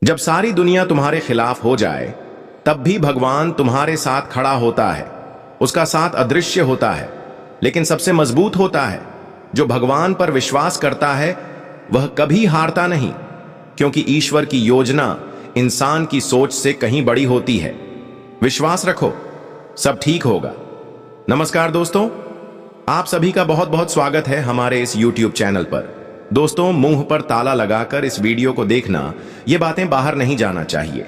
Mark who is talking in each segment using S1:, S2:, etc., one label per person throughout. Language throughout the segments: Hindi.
S1: जब सारी दुनिया तुम्हारे खिलाफ हो जाए तब भी भगवान तुम्हारे साथ खड़ा होता है। उसका साथ अदृश्य होता है लेकिन सबसे मजबूत होता है। जो भगवान पर विश्वास करता है वह कभी हारता नहीं, क्योंकि ईश्वर की योजना इंसान की सोच से कहीं बड़ी होती है। विश्वास रखो, सब ठीक होगा। नमस्कार दोस्तों, आप सभी का बहुत बहुत स्वागत है हमारे इस YouTube चैनल पर। दोस्तों, मुंह पर ताला लगाकर इस वीडियो को देखना, ये बातें बाहर नहीं जाना चाहिए।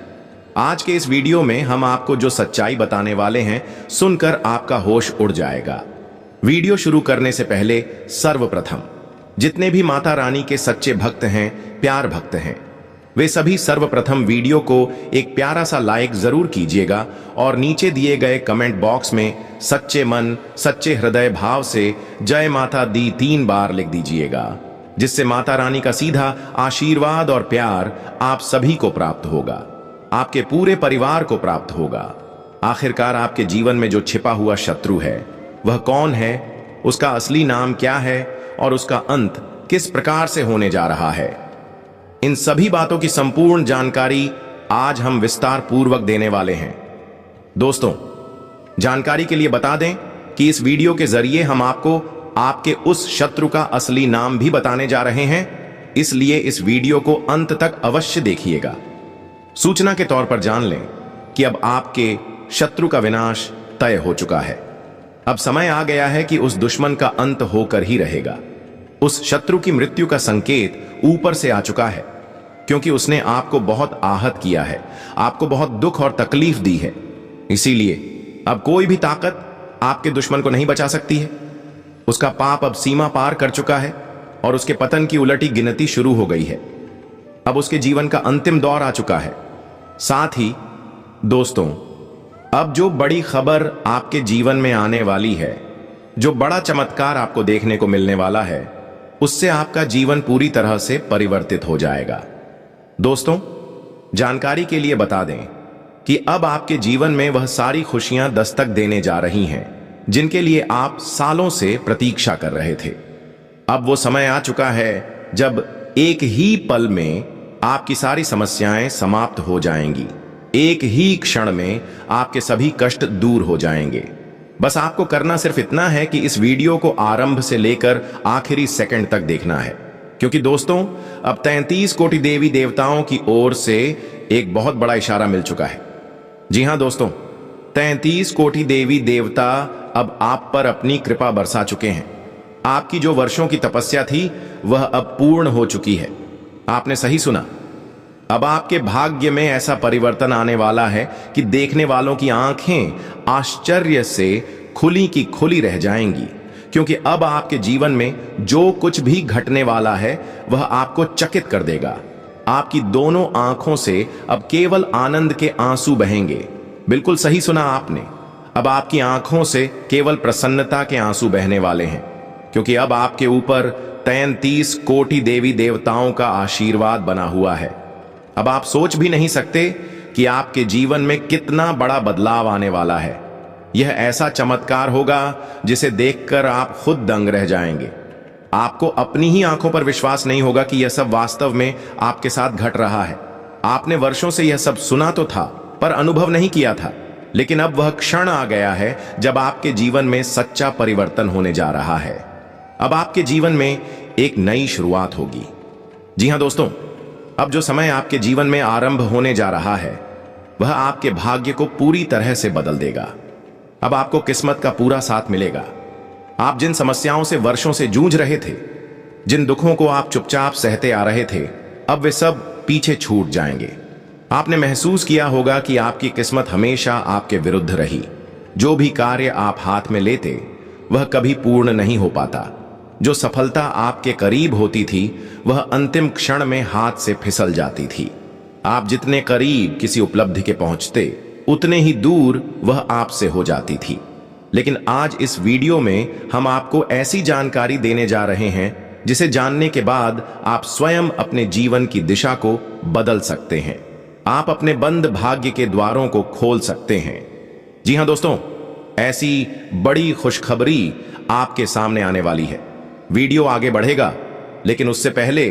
S1: आज के इस वीडियो में हम आपको जो सच्चाई बताने वाले हैं, सुनकर आपका होश उड़ जाएगा। वीडियो शुरू करने से पहले सर्वप्रथम जितने भी माता रानी के सच्चे भक्त हैं, प्यार भक्त हैं, वे सभी सर्वप्रथम वीडियो को एक प्यारा सा लाइक जरूर कीजिएगा और नीचे दिए गए कमेंट बॉक्स में सच्चे मन सच्चे हृदय भाव से जय माता दी 3 बार लिख दीजिएगा, जिससे माता रानी का सीधा आशीर्वाद और प्यार आप सभी को प्राप्त होगा, आपके पूरे परिवार को प्राप्त होगा। आखिरकार आपके जीवन में जो छिपा हुआ शत्रु है वह कौन है, उसका असली नाम क्या है और उसका अंत किस प्रकार से होने जा रहा है, इन सभी बातों की संपूर्ण जानकारी आज हम विस्तार पूर्वक देने वाले हैं। दोस्तों, जानकारी के लिए बता दें कि इस वीडियो के जरिए हम आपको आपके उस शत्रु का असली नाम भी बताने जा रहे हैं, इसलिए इस वीडियो को अंत तक अवश्य देखिएगा। सूचना के तौर पर जान लें कि अब आपके शत्रु का विनाश तय हो चुका है। अब समय आ गया है कि उस दुश्मन का अंत होकर ही रहेगा। उस शत्रु की मृत्यु का संकेत ऊपर से आ चुका है, क्योंकि उसने आपको बहुत आहत किया है, आपको बहुत दुख और तकलीफ दी है। इसीलिए अब कोई भी ताकत आपके दुश्मन को नहीं बचा सकती है। उसका पाप अब सीमा पार कर चुका है और उसके पतन की उलटी गिनती शुरू हो गई है। अब उसके जीवन का अंतिम दौर आ चुका है। साथ ही दोस्तों, अब जो बड़ी खबर आपके जीवन में आने वाली है, जो बड़ा चमत्कार आपको देखने को मिलने वाला है, उससे आपका जीवन पूरी तरह से परिवर्तित हो जाएगा। दोस्तों, जानकारी के लिए बता दें कि अब आपके जीवन में वह सारी खुशियां दस्तक देने जा रही हैं जिनके लिए आप सालों से प्रतीक्षा कर रहे थे। अब वो समय आ चुका है जब एक ही पल में आपकी सारी समस्याएं समाप्त हो जाएंगी। एक ही क्षण में आपके सभी कष्ट दूर हो जाएंगे। बस आपको करना सिर्फ इतना है कि इस वीडियो को आरंभ से लेकर आखिरी सेकंड तक देखना है, क्योंकि दोस्तों, अब 33 कोटि देवी देवताओं की ओर से एक बहुत बड़ा इशारा मिल चुका है। जी हां दोस्तों, 33 कोटि देवी देवता अब आप पर अपनी कृपा बरसा चुके हैं। आपकी जो वर्षों की तपस्या थी वह अब पूर्ण हो चुकी है। आपने सही सुना। अब आपके भाग्य में ऐसा परिवर्तन आने वाला है कि देखने वालों की आंखें आश्चर्य से खुली की खुली रह जाएंगी, क्योंकि अब आपके जीवन में जो कुछ भी घटने वाला है वह आपको चकित कर देगा। आपकी दोनों आंखों से अब केवल आनंद के आंसू बहेंगे। बिल्कुल सही सुना आपने। अब आपकी आंखों से केवल प्रसन्नता के आंसू बहने वाले हैं, क्योंकि अब आपके ऊपर 33 कोटि देवी देवताओं का आशीर्वाद बना हुआ है। अब आप सोच भी नहीं सकते कि आपके जीवन में कितना बड़ा बदलाव आने वाला है। यह ऐसा चमत्कार होगा जिसे देखकर आप खुद दंग रह जाएंगे। आपको अपनी ही आंखों पर विश्वास नहीं होगा कि यह सब वास्तव में आपके साथ घट रहा है। आपने वर्षों से यह सब सुना तो था, पर अनुभव नहीं किया था। लेकिन अब वह क्षण आ गया है जब आपके जीवन में सच्चा परिवर्तन होने जा रहा है। अब आपके जीवन में एक नई शुरुआत होगी। जी हां दोस्तों, अब जो समय आपके जीवन में आरंभ होने जा रहा है वह आपके भाग्य को पूरी तरह से बदल देगा। अब आपको किस्मत का पूरा साथ मिलेगा। आप जिन समस्याओं से वर्षों से जूझ रहे थे, जिन दुखों को आप चुपचाप सहते आ रहे थे, अब वे सब पीछे छूट जाएंगे। आपने महसूस किया होगा कि आपकी किस्मत हमेशा आपके विरुद्ध रही। जो भी कार्य आप हाथ में लेते वह कभी पूर्ण नहीं हो पाता। जो सफलता आपके करीब होती थी वह अंतिम क्षण में हाथ से फिसल जाती थी। आप जितने करीब किसी उपलब्धि के पहुंचते, उतने ही दूर वह आपसे हो जाती थी। लेकिन आज इस वीडियो में हम आपको ऐसी जानकारी देने जा रहे हैं जिसे जानने के बाद आप स्वयं अपने जीवन की दिशा को बदल सकते हैं। आप अपने बंद भाग्य के द्वारों को खोल सकते हैं। जी हां दोस्तों, ऐसी बड़ी खुशखबरी आपके सामने आने वाली है। वीडियो आगे बढ़ेगा लेकिन उससे पहले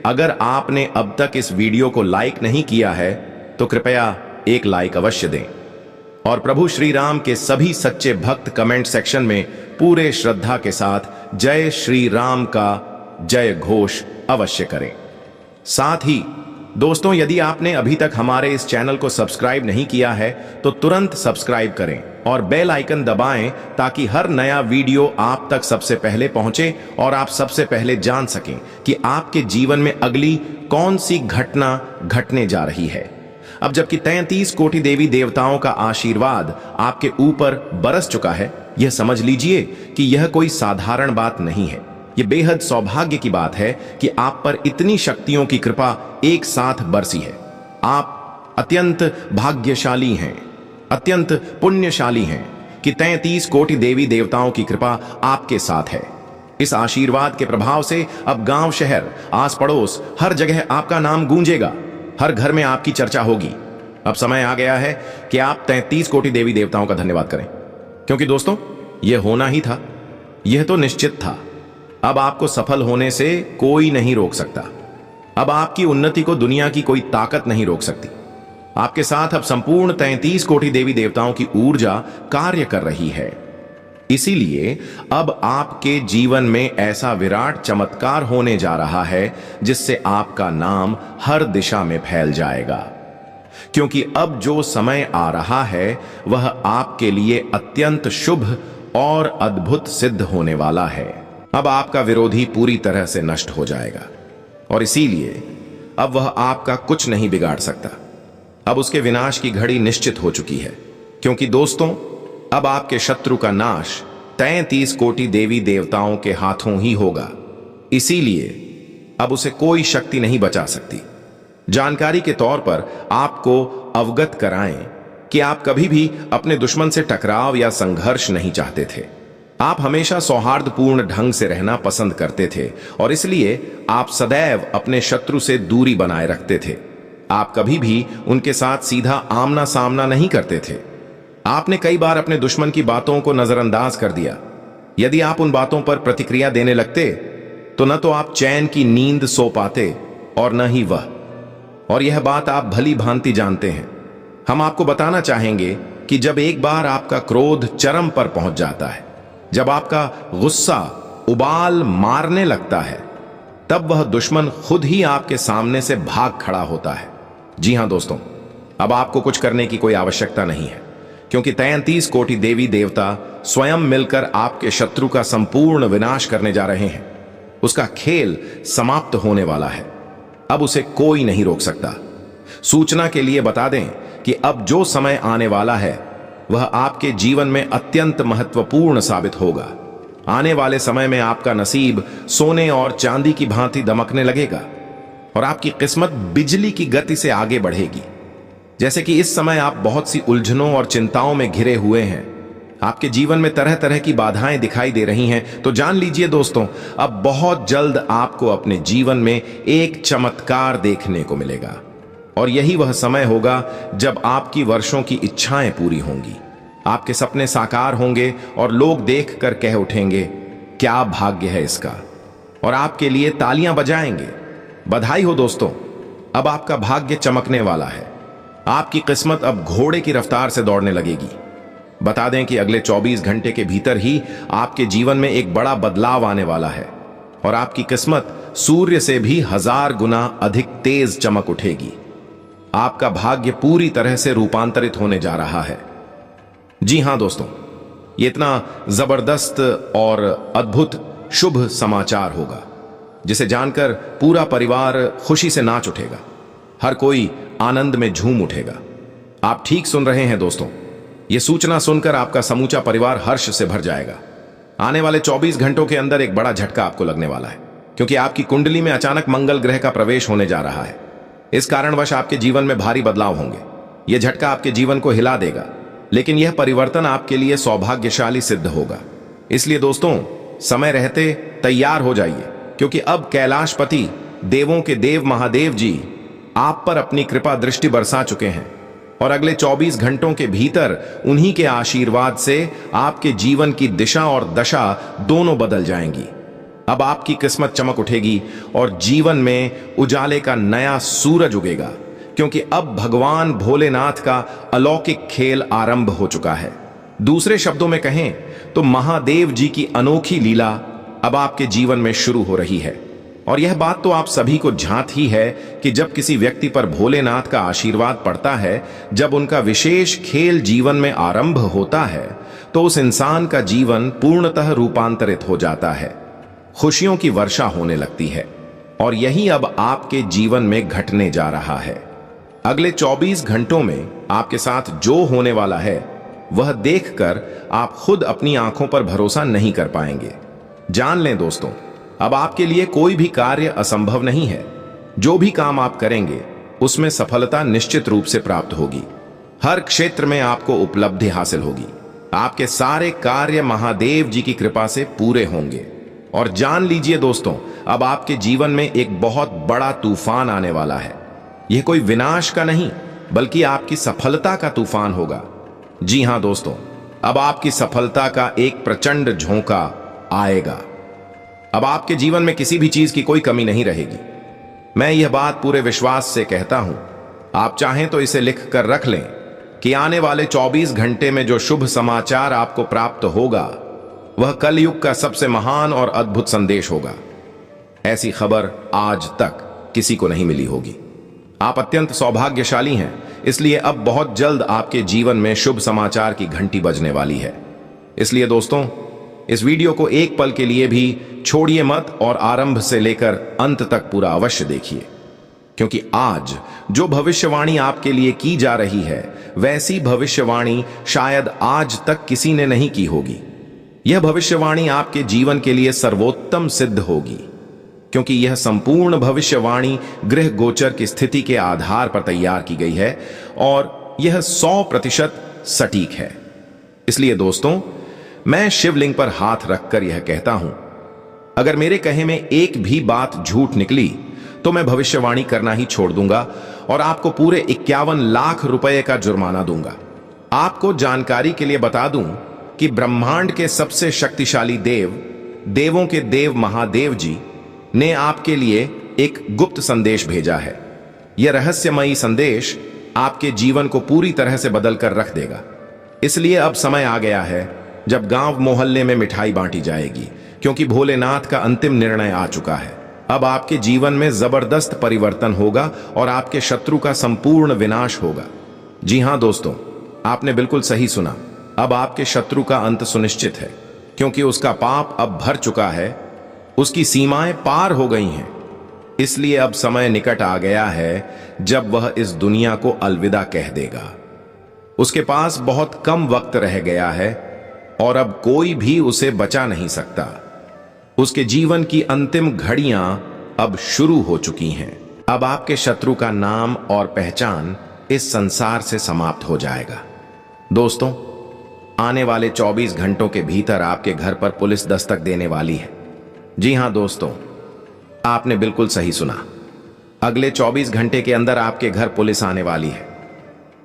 S1: अगर आपने अब तक इस वीडियो को लाइक नहीं किया है तो कृपया एक लाइक अवश्य दें और प्रभु श्री राम के सभी सच्चे भक्त कमेंट सेक्शन में पूरे श्रद्धा के साथ जय श्री राम का जय घोष अवश्य करें। साथ ही दोस्तों, यदि आपने अभी तक हमारे इस चैनल को सब्सक्राइब नहीं किया है तो तुरंत सब्सक्राइब करें और बेल आइकन दबाएं ताकि हर नया वीडियो आप तक सबसे पहले पहुंचे और आप सबसे पहले जान सकें कि आपके जीवन में अगली कौन सी घटना घटने जा रही है। अब जबकि 33 कोटि देवी देवताओं का आशीर्वाद आपके ऊपर बरस चुका है, यह समझ लीजिए कि यह कोई साधारण बात नहीं है। यह बेहद सौभाग्य की बात है कि आप पर इतनी शक्तियों की कृपा एक साथ बरसी है। आप अत्यंत भाग्यशाली हैं, अत्यंत पुण्यशाली हैं कि 33 कोटि देवी देवताओं की कृपा आपके साथ है। इस आशीर्वाद के प्रभाव से अब गांव, शहर, आस पड़ोस हर जगह आपका नाम गूंजेगा, हर घर में आपकी चर्चा होगी। अब समय आ गया है कि आप 33 कोटि देवी देवताओं का धन्यवाद करें, क्योंकि दोस्तों यह होना ही था, यह तो निश्चित था। अब आपको सफल होने से कोई नहीं रोक सकता। अब आपकी उन्नति को दुनिया की कोई ताकत नहीं रोक सकती। आपके साथ अब संपूर्ण 33 कोटि देवी देवताओं की ऊर्जा कार्य कर रही है। इसीलिए अब आपके जीवन में ऐसा विराट चमत्कार होने जा रहा है जिससे आपका नाम हर दिशा में फैल जाएगा, क्योंकि अब जो समय आ रहा है वह आपके लिए अत्यंत शुभ और अद्भुत सिद्ध होने वाला है। अब आपका विरोधी पूरी तरह से नष्ट हो जाएगा और इसीलिए अब वह आपका कुछ नहीं बिगाड़ सकता। अब उसके विनाश की घड़ी निश्चित हो चुकी है, क्योंकि दोस्तों अब आपके शत्रु का नाश 33 कोटि देवी देवताओं के हाथों ही होगा। इसीलिए अब उसे कोई शक्ति नहीं बचा सकती। जानकारी के तौर पर आपको अवगत कराएं कि आप कभी भी अपने दुश्मन से टकराव या संघर्ष नहीं चाहते थे। आप हमेशा सौहार्दपूर्ण ढंग से रहना पसंद करते थे और इसलिए आप सदैव अपने शत्रु से दूरी बनाए रखते थे। आप कभी भी उनके साथ सीधा आमना सामना नहीं करते थे। आपने कई बार अपने दुश्मन की बातों को नजरअंदाज कर दिया। यदि आप उन बातों पर प्रतिक्रिया देने लगते तो न तो आप चैन की नींद सो पाते और न ही वह। और यह बात आप भली भांति जानते हैं। हम आपको बताना चाहेंगे कि जब एक बार आपका क्रोध चरम पर पहुंच जाता है, जब आपका गुस्सा उबाल मारने लगता है, तब वह दुश्मन खुद ही आपके सामने से भाग खड़ा होता है। जी हां दोस्तों, अब आपको कुछ करने की कोई आवश्यकता नहीं है, क्योंकि 33 कोटि देवी देवता स्वयं मिलकर आपके शत्रु का संपूर्ण विनाश करने जा रहे हैं। उसका खेल समाप्त होने वाला है। अब उसे कोई नहीं रोक सकता। सूचना के लिए बता दें कि अब जो समय आने वाला है वह आपके जीवन में अत्यंत महत्वपूर्ण साबित होगा। आने वाले समय में आपका नसीब सोने और चांदी की भांति दमकने लगेगा और आपकी किस्मत बिजली की गति से आगे बढ़ेगी। जैसे कि इस समय आप बहुत सी उलझनों और चिंताओं में घिरे हुए हैं, आपके जीवन में तरह तरह की बाधाएं दिखाई दे रही हैं, तो जान लीजिए दोस्तों, अब बहुत जल्द आपको अपने जीवन में एक चमत्कार देखने को मिलेगा और यही वह समय होगा जब आपकी वर्षों की इच्छाएं पूरी होंगी, आपके सपने साकार होंगे और लोग देख कर कह उठेंगे, क्या भाग्य है इसका, और आपके लिए तालियां बजाएंगे। बधाई हो दोस्तों, अब आपका भाग्य चमकने वाला है। आपकी किस्मत अब घोड़े की रफ्तार से दौड़ने लगेगी। बता दें कि अगले 24 घंटे के भीतर ही आपके जीवन में एक बड़ा बदलाव आने वाला है और आपकी किस्मत सूर्य से भी 1000 गुना अधिक तेज चमक उठेगी। आपका भाग्य पूरी तरह से रूपांतरित होने जा रहा है। जी हां दोस्तों, ये इतना जबरदस्त और अद्भुत शुभ समाचार होगा जिसे जानकर पूरा परिवार खुशी से नाच उठेगा, हर कोई आनंद में झूम उठेगा। आप ठीक सुन रहे हैं दोस्तों, यह सूचना सुनकर आपका समूचा परिवार हर्ष से भर जाएगा। आने वाले 24 घंटों के अंदर एक बड़ा झटका आपको लगने वाला है, क्योंकि आपकी कुंडली में अचानक मंगल ग्रह का प्रवेश होने जा रहा है। इस कारणवश आपके जीवन में भारी बदलाव होंगे। यह झटका आपके जीवन को हिला देगा, लेकिन यह परिवर्तन आपके लिए सौभाग्यशाली सिद्ध होगा। इसलिए दोस्तों, समय रहते तैयार हो जाइए, क्योंकि अब कैलाशपति देवों के देव महादेव जी आप पर अपनी कृपा दृष्टि बरसा चुके हैं और अगले 24 घंटों के भीतर उन्हीं के आशीर्वाद से आपके जीवन की दिशा और दशा दोनों बदल जाएंगी। अब आपकी किस्मत चमक उठेगी और जीवन में उजाले का नया सूरज उगेगा, क्योंकि अब भगवान भोलेनाथ का अलौकिक खेल आरंभ हो चुका है। दूसरे शब्दों में कहें तो महादेव जी की अनोखी लीला अब आपके जीवन में शुरू हो रही है। और यह बात तो आप सभी को झांत ही है कि जब किसी व्यक्ति पर भोलेनाथ का आशीर्वाद पड़ता है, जब उनका विशेष खेल जीवन में आरंभ होता है, तो उस इंसान का जीवन पूर्णतः रूपांतरित हो जाता है। खुशियों की वर्षा होने लगती है और यही अब आपके जीवन में घटने जा रहा है। अगले 24 घंटों में आपके साथ जो होने वाला है वह देखकर आप खुद अपनी आंखों पर भरोसा नहीं कर पाएंगे। जान लें दोस्तों, अब आपके लिए कोई भी कार्य असंभव नहीं है। जो भी काम आप करेंगे उसमें सफलता निश्चित रूप से प्राप्त होगी। हर क्षेत्र में आपको उपलब्धि हासिल होगी। आपके सारे कार्य महादेव जी की कृपा से पूरे होंगे। और जान लीजिए दोस्तों, अब आपके जीवन में एक बहुत बड़ा तूफान आने वाला है। यह कोई विनाश का नहीं, बल्कि आपकी सफलता का तूफान होगा। जी हां दोस्तों, अब आपकी सफलता का एक प्रचंड झोंका आएगा। अब आपके जीवन में किसी भी चीज की कोई कमी नहीं रहेगी। मैं यह बात पूरे विश्वास से कहता हूं। आप चाहें तो इसे लिख कर रख लें कि आने वाले 24 घंटे में जो शुभ समाचार आपको प्राप्त होगा वह कलयुग का सबसे महान और अद्भुत संदेश होगा। ऐसी खबर आज तक किसी को नहीं मिली होगी। आप अत्यंत सौभाग्यशाली हैं, इसलिए अब बहुत जल्द आपके जीवन में शुभ समाचार की घंटी बजने वाली है। इसलिए दोस्तों, इस वीडियो को एक पल के लिए भी छोड़िए मत और आरंभ से लेकर अंत तक पूरा अवश्य देखिए, क्योंकि आज जो भविष्यवाणी आपके लिए की जा रही है वैसी भविष्यवाणी शायद आज तक किसी ने नहीं की होगी। यह भविष्यवाणी आपके जीवन के लिए सर्वोत्तम सिद्ध होगी, क्योंकि यह संपूर्ण भविष्यवाणी गृह गोचर की स्थिति के आधार पर तैयार की गई है और यह 100% सटीक है। इसलिए दोस्तों, मैं शिवलिंग पर हाथ रखकर यह कहता हूं, अगर मेरे कहे में एक भी बात झूठ निकली तो मैं भविष्यवाणी करना ही छोड़ दूंगा और आपको पूरे 51 लाख रुपए का जुर्माना दूंगा। आपको जानकारी के लिए बता दूं कि ब्रह्मांड के सबसे शक्तिशाली देव, देवों के देव महादेव जी ने आपके लिए एक गुप्त संदेश भेजा है। यह रहस्यमयी संदेश आपके जीवन को पूरी तरह से बदल कर रख देगा। इसलिए अब समय आ गया है जब गांव मोहल्ले में मिठाई बांटी जाएगी, क्योंकि भोलेनाथ का अंतिम निर्णय आ चुका है। अब आपके जीवन में जबरदस्त परिवर्तन होगा और आपके शत्रु का संपूर्ण विनाश होगा। जी हां दोस्तों, आपने बिल्कुल सही सुना। अब आपके शत्रु का अंत सुनिश्चित है, क्योंकि उसका पाप अब भर चुका है, उसकी सीमाएं पार हो गई हैं। इसलिए अब समय निकट आ गया है जब वह इस दुनिया को अलविदा कह देगा। उसके पास बहुत कम वक्त रह गया है और अब कोई भी उसे बचा नहीं सकता। उसके जीवन की अंतिम घड़ियां अब शुरू हो चुकी हैं। अब आपके शत्रु का नाम और पहचान इस संसार से समाप्त हो जाएगा। दोस्तों, आने वाले 24 घंटों के भीतर आपके घर पर पुलिस दस्तक देने वाली है। जी हां दोस्तों, आपने बिल्कुल सही सुना। अगले 24 घंटे के अंदर आपके घर पुलिस आने वाली है।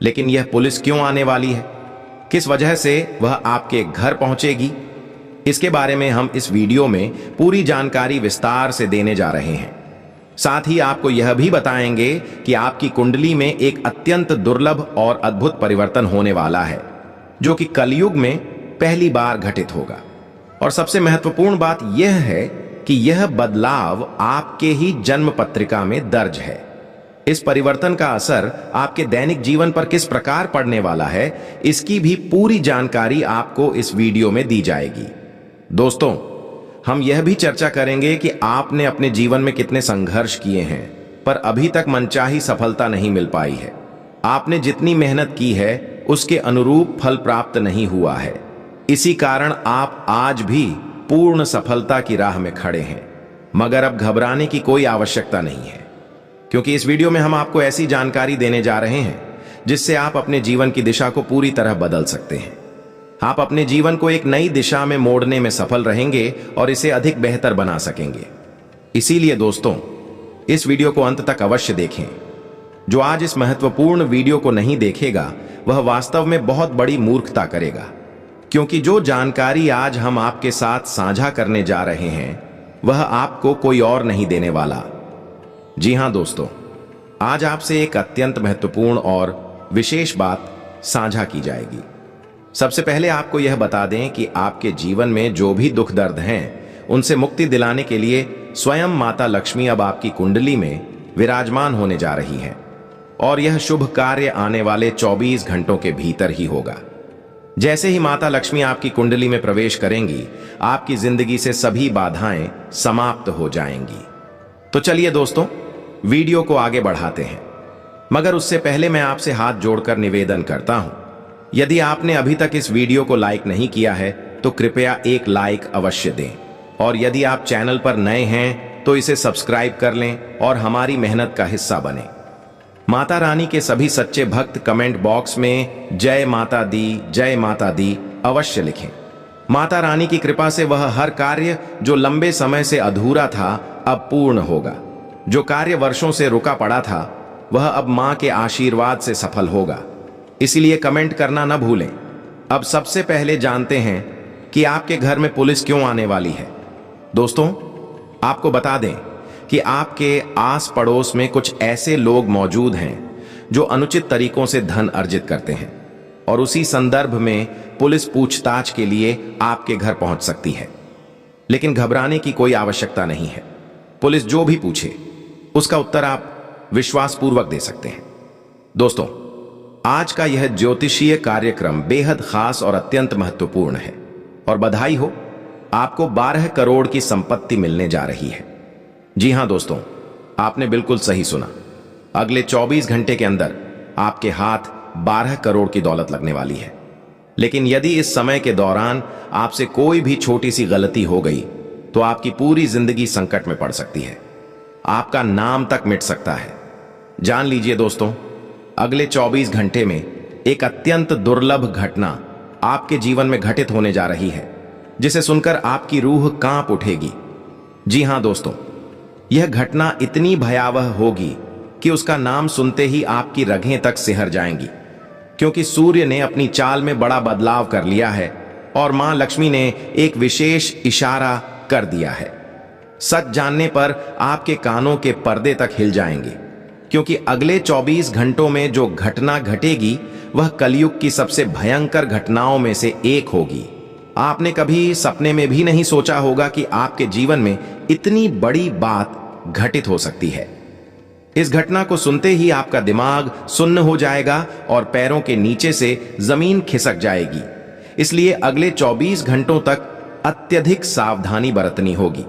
S1: लेकिन यह पुलिस क्यों आने वाली है, किस वजह से वह आपके घर पहुंचेगी, इसके बारे में हम इस वीडियो में पूरी जानकारी विस्तार से देने जा रहे हैं। साथ ही आपको यह भी बताएंगे कि आपकी कुंडली में एक अत्यंत दुर्लभ और अद्भुत परिवर्तन होने वाला है, जो कि कलयुग में पहली बार घटित होगा। और सबसे महत्वपूर्ण बात यह है कि यह बदलाव आपके ही जन्म पत्रिका में दर्ज है। इस परिवर्तन का असर आपके दैनिक जीवन पर किस प्रकार पड़ने वाला है, इसकी भी पूरी जानकारी आपको इस वीडियो में दी जाएगी। दोस्तों, हम यह भी चर्चा करेंगे कि आपने अपने जीवन में कितने संघर्ष किए हैं, पर अभी तक मनचाही सफलता नहीं मिल पाई है। आपने जितनी मेहनत की है उसके अनुरूप फल प्राप्त नहीं हुआ है। इसी कारण आप आज भी पूर्ण सफलता की राह में खड़े हैं। मगर अब घबराने की कोई आवश्यकता नहीं है, क्योंकि इस वीडियो में हम आपको ऐसी जानकारी देने जा रहे हैं जिससे आप अपने जीवन की दिशा को पूरी तरह बदल सकते हैं। आप अपने जीवन को एक नई दिशा में मोड़ने में सफल रहेंगे और इसे अधिक बेहतर बना सकेंगे। इसीलिए दोस्तों, इस वीडियो को अंत तक अवश्य देखें। जो आज इस महत्वपूर्ण वीडियो को नहीं देखेगा वह वास्तव में बहुत बड़ी मूर्खता करेगा, क्योंकि जो जानकारी आज हम आपके साथ साझा करने जा रहे हैं वह आपको कोई और नहीं देने वाला। जी हां दोस्तों, आज आपसे एक अत्यंत महत्वपूर्ण और विशेष बात साझा की जाएगी। सबसे पहले आपको यह बता दें कि आपके जीवन में जो भी दुख दर्द हैं, उनसे मुक्ति दिलाने के लिए स्वयं माता लक्ष्मी अब आपकी कुंडली में विराजमान होने जा रही हैं और यह शुभ कार्य आने वाले 24 घंटों के भीतर ही होगा। जैसे ही माता लक्ष्मी आपकी कुंडली में प्रवेश करेंगी, आपकी जिंदगी से सभी बाधाएं समाप्त हो जाएंगी। तो चलिए दोस्तों, वीडियो को आगे बढ़ाते हैं, मगर उससे पहले मैं आपसे हाथ जोड़कर निवेदन करता हूं, यदि आपने अभी तक इस वीडियो को लाइक नहीं किया है तो कृपया एक लाइक अवश्य दें, और यदि आप चैनल पर नए हैं तो इसे सब्सक्राइब कर लें और हमारी मेहनत का हिस्सा बने। माता रानी के सभी सच्चे भक्त कमेंट बॉक्स में जय माता दी अवश्य लिखें। माता रानी की कृपा से वह हर कार्य जो लंबे समय से अधूरा था अब पूर्ण होगा। जो कार्य वर्षों से रुका पड़ा था वह अब मां के आशीर्वाद से सफल होगा। इसलिए कमेंट करना न भूलें। अब सबसे पहले जानते हैं कि आपके घर में पुलिस क्यों आने वाली है। दोस्तों, आपको बता दें कि आपके आस पड़ोस में कुछ ऐसे लोग मौजूद हैं जो अनुचित तरीकों से धन अर्जित करते हैं, और उसी संदर्भ में पुलिस पूछताछ के लिए आपके घर पहुंच सकती है। लेकिन घबराने की कोई आवश्यकता नहीं है। पुलिस जो भी पूछे उसका उत्तर आप विश्वासपूर्वक दे सकते हैं। दोस्तों, आज का यह ज्योतिषीय कार्यक्रम बेहद खास और अत्यंत महत्वपूर्ण है, और बधाई हो, आपको 12 करोड़ की संपत्ति मिलने जा रही है। जी हां दोस्तों, आपने बिल्कुल सही सुना। अगले 24 घंटे के अंदर आपके हाथ 12 करोड़ की दौलत लगने वाली है। लेकिन यदि इस समय के दौरान आपसे कोई भी छोटी सी गलती हो गई तो आपकी पूरी जिंदगी संकट में पड़ सकती है। आपका नाम तक मिट सकता है। जान लीजिए दोस्तों, अगले 24 घंटे में एक अत्यंत दुर्लभ घटना आपके जीवन में घटित होने जा रही है, जिसे सुनकर आपकी रूह कांप उठेगी। जी हां दोस्तों, यह घटना इतनी भयावह होगी कि उसका नाम सुनते ही आपकी रगें तक सिहर जाएंगी, क्योंकि सूर्य ने अपनी चाल में बड़ा बदलाव कर लिया है और मां लक्ष्मी ने एक विशेष इशारा कर दिया है। सच जानने पर आपके कानों के पर्दे तक हिल जाएंगे, क्योंकि अगले 24 घंटों में जो घटना घटेगी वह कलयुग की सबसे भयंकर घटनाओं में से एक होगी। आपने कभी सपने में भी नहीं सोचा होगा कि आपके जीवन में इतनी बड़ी बात घटित हो सकती है। इस घटना को सुनते ही आपका दिमाग सुन्न हो जाएगा और पैरों के नीचे से जमीन खिसक जाएगी। इसलिए अगले 24 घंटों तक अत्यधिक सावधानी बरतनी होगी।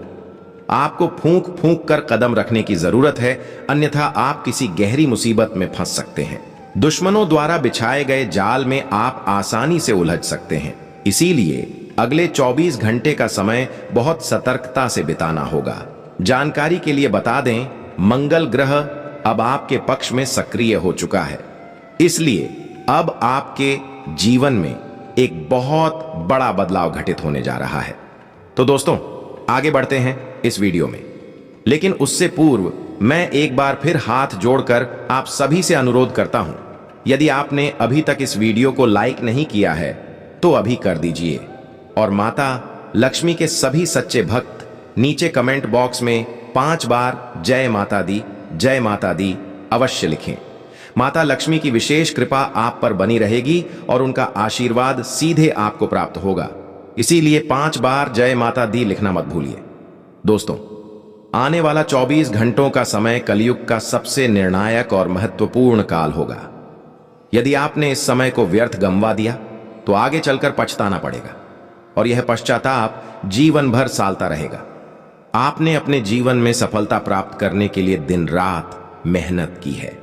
S1: आपको फूंक फूंक कर कदम रखने की जरूरत है, अन्यथा आप किसी गहरी मुसीबत में फंस सकते हैं। दुश्मनों द्वारा बिछाए गए जाल में आप आसानी से उलझ सकते हैं। इसीलिए अगले 24 घंटे का समय बहुत सतर्कता से बिताना होगा। जानकारी के लिए बता दें, मंगल ग्रह अब आपके पक्ष में सक्रिय हो चुका है। इसलिए अब आपके जीवन में एक बहुत बड़ा बदलाव घटित होने जा रहा है। तो दोस्तों, आगे बढ़ते हैं इस वीडियो में, लेकिन उससे पूर्व मैं एक बार फिर हाथ जोड़कर आप सभी से अनुरोध करता हूं, यदि आपने अभी तक इस वीडियो को लाइक नहीं किया है तो अभी कर दीजिए, और माता लक्ष्मी के सभी सच्चे भक्त नीचे कमेंट बॉक्स में 5 बार जय माता दी अवश्य लिखें। माता लक्ष्मी की विशेष कृपा आप पर बनी रहेगी और उनका आशीर्वाद सीधे आपको प्राप्त होगा। इसीलिए 5 बार जय माता दी लिखना मत भूलिए। दोस्तों, आने वाला 24 घंटों का समय कलयुग का सबसे निर्णायक और महत्वपूर्ण काल होगा। यदि आपने इस समय को व्यर्थ गंवा दिया तो आगे चलकर पछताना पड़ेगा, और यह पश्चाताप जीवन भर सालता रहेगा। आपने अपने जीवन में सफलता प्राप्त करने के लिए दिन रात मेहनत की है।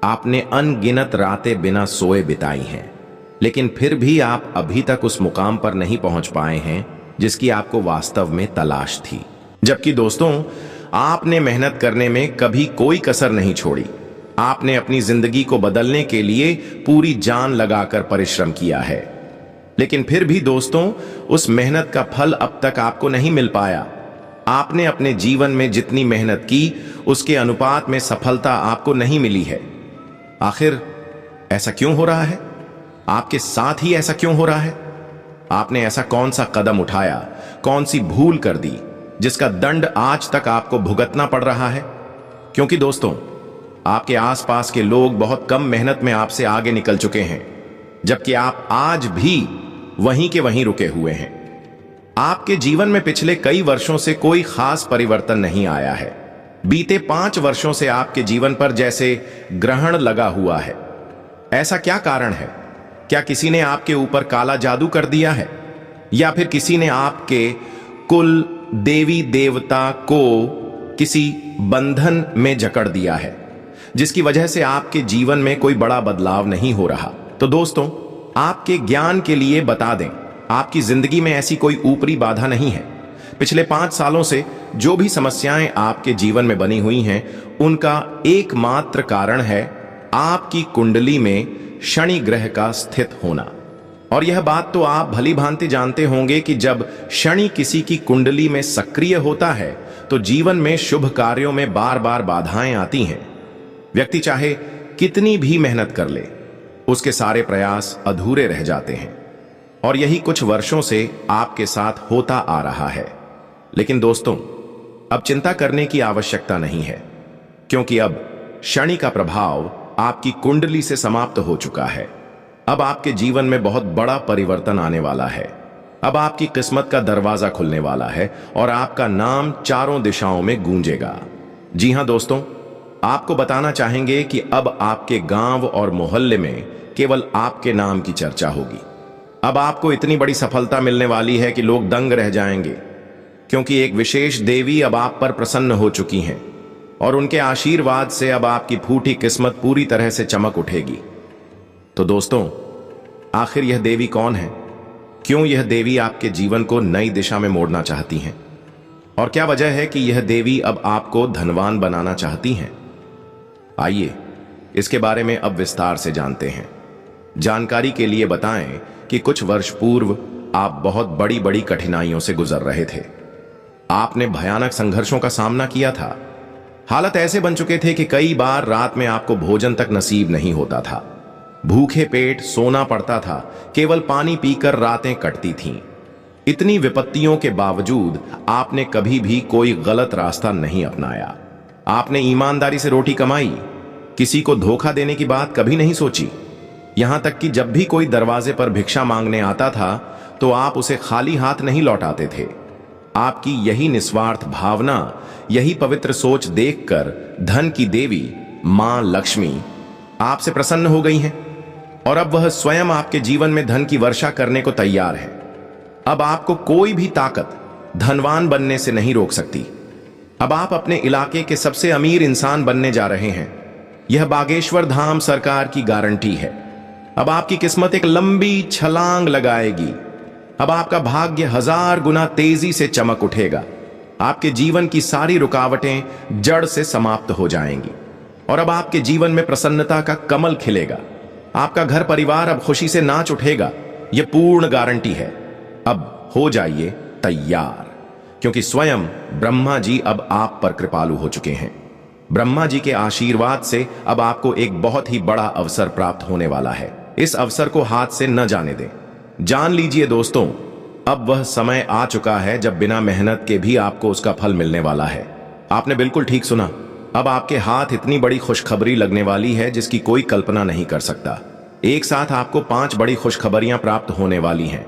S1: आपने अनगिनत रातें बिना सोए बिताई हैं, लेकिन फिर भी आप अभी तक उस मुकाम पर नहीं पहुंच पाए हैं जिसकी आपको वास्तव में तलाश थी। जबकि दोस्तों, आपने मेहनत करने में कभी कोई कसर नहीं छोड़ी। आपने अपनी जिंदगी को बदलने के लिए पूरी जान लगाकर परिश्रम किया है, लेकिन फिर भी दोस्तों, उस मेहनत का फल अब तक आपको नहीं मिल पाया। आपने अपने जीवन में जितनी मेहनत की उसके अनुपात में सफलता आपको नहीं मिली है। आखिर ऐसा क्यों हो रहा है? आपके साथ ही ऐसा क्यों हो रहा है? आपने ऐसा कौन सा कदम उठाया, कौन सी भूल कर दी जिसका दंड आज तक आपको भुगतना पड़ रहा है? क्योंकि दोस्तों, आपके आसपास के लोग बहुत कम मेहनत में आपसे आगे निकल चुके हैं, जबकि आप आज भी वहीं के वहीं रुके हुए हैं। आपके जीवन में पिछले कई वर्षों से कोई खास परिवर्तन नहीं आया है। बीते 5 वर्षों से आपके जीवन पर जैसे ग्रहण लगा हुआ है। ऐसा क्या कारण है? क्या किसी ने आपके ऊपर काला जादू कर दिया है, या फिर किसी ने आपके कुल देवी देवता को किसी बंधन में जकड़ दिया है, जिसकी वजह से आपके जीवन में कोई बड़ा बदलाव नहीं हो रहा? तो दोस्तों, आपके ज्ञान के लिए बता दें, आपकी जिंदगी में ऐसी कोई ऊपरी बाधा नहीं है। पिछले 5 सालों से जो भी समस्याएं आपके जीवन में बनी हुई हैं, उनका एकमात्र कारण है आपकी कुंडली में शनि ग्रह का स्थित होना। और यह बात तो आप भली भांति जानते होंगे कि जब शनि किसी की कुंडली में सक्रिय होता है तो जीवन में शुभ कार्यों में बार बार बाधाएं आती हैं। व्यक्ति चाहे कितनी भी मेहनत कर ले, उसके सारे प्रयास अधूरे रह जाते हैं। और यही कुछ वर्षों से आपके साथ होता आ रहा है। लेकिन दोस्तों, अब चिंता करने की आवश्यकता नहीं है, क्योंकि अब शनि का प्रभाव आपकी कुंडली से समाप्त हो चुका है। अब आपके जीवन में बहुत बड़ा परिवर्तन आने वाला है। अब आपकी किस्मत का दरवाजा खुलने वाला है और आपका नाम चारों दिशाओं में गूंजेगा। जी हां दोस्तों, आपको बताना चाहेंगे कि अब आपके गांव और मोहल्ले में केवल आपके नाम की चर्चा होगी। अब आपको इतनी बड़ी सफलता मिलने वाली है कि लोग दंग रह जाएंगे, क्योंकि एक विशेष देवी अब आप पर प्रसन्न हो चुकी हैं और उनके आशीर्वाद से अब आपकी फूटी किस्मत पूरी तरह से चमक उठेगी। तो दोस्तों, आखिर यह देवी कौन है? क्यों यह देवी आपके जीवन को नई दिशा में मोड़ना चाहती हैं? और क्या वजह है कि यह देवी अब आपको धनवान बनाना चाहती हैं? आइए इसके बारे में अब विस्तार से जानते हैं। जानकारी के लिए बताएं कि कुछ वर्ष पूर्व आप बहुत बड़ी बड़ी कठिनाइयों से गुजर रहे थे। आपने भयानक संघर्षों का सामना किया था। हालत ऐसे बन चुके थे कि कई बार रात में आपको भोजन तक नसीब नहीं होता था। भूखे पेट सोना पड़ता था, केवल पानी पीकर रातें कटती थीं। इतनी विपत्तियों के बावजूद आपने कभी भी कोई गलत रास्ता नहीं अपनाया। आपने ईमानदारी से रोटी कमाई, किसी को धोखा देने की बात कभी नहीं सोची। यहां तक कि जब भी कोई दरवाजे पर भिक्षा मांगने आता था तो आप उसे खाली हाथ नहीं लौटाते थे। आपकी यही निस्वार्थ भावना, यही पवित्र सोच देखकर धन की देवी मां लक्ष्मी आपसे प्रसन्न हो गई हैं और अब वह स्वयं आपके जीवन में धन की वर्षा करने को तैयार है। अब आपको कोई भी ताकत धनवान बनने से नहीं रोक सकती। अब आप अपने इलाके के सबसे अमीर इंसान बनने जा रहे हैं। यह बागेश्वर धाम सरकार की गारंटी है। अब आपकी किस्मत एक लंबी छलांग लगाएगी। अब आपका भाग्य 1000 गुना तेजी से चमक उठेगा। आपके जीवन की सारी रुकावटें जड़ से समाप्त हो जाएंगी और अब आपके जीवन में प्रसन्नता का कमल खिलेगा। आपका घर परिवार अब खुशी से नाच उठेगा। यह पूर्ण गारंटी है। अब हो जाइए तैयार, क्योंकि स्वयं ब्रह्मा जी अब आप पर कृपालु हो चुके हैं। ब्रह्मा जी के आशीर्वाद से अब आपको एक बहुत ही बड़ा अवसर प्राप्त होने वाला है। इस अवसर को हाथ से न जाने दें। जान लीजिए दोस्तों, अब वह समय आ चुका है जब बिना मेहनत के भी आपको उसका फल मिलने वाला है। आपने बिल्कुल ठीक सुना। अब आपके हाथ इतनी बड़ी खुशखबरी लगने वाली है जिसकी कोई कल्पना नहीं कर सकता। एक साथ आपको 5 बड़ी खुशखबरियां प्राप्त होने वाली हैं।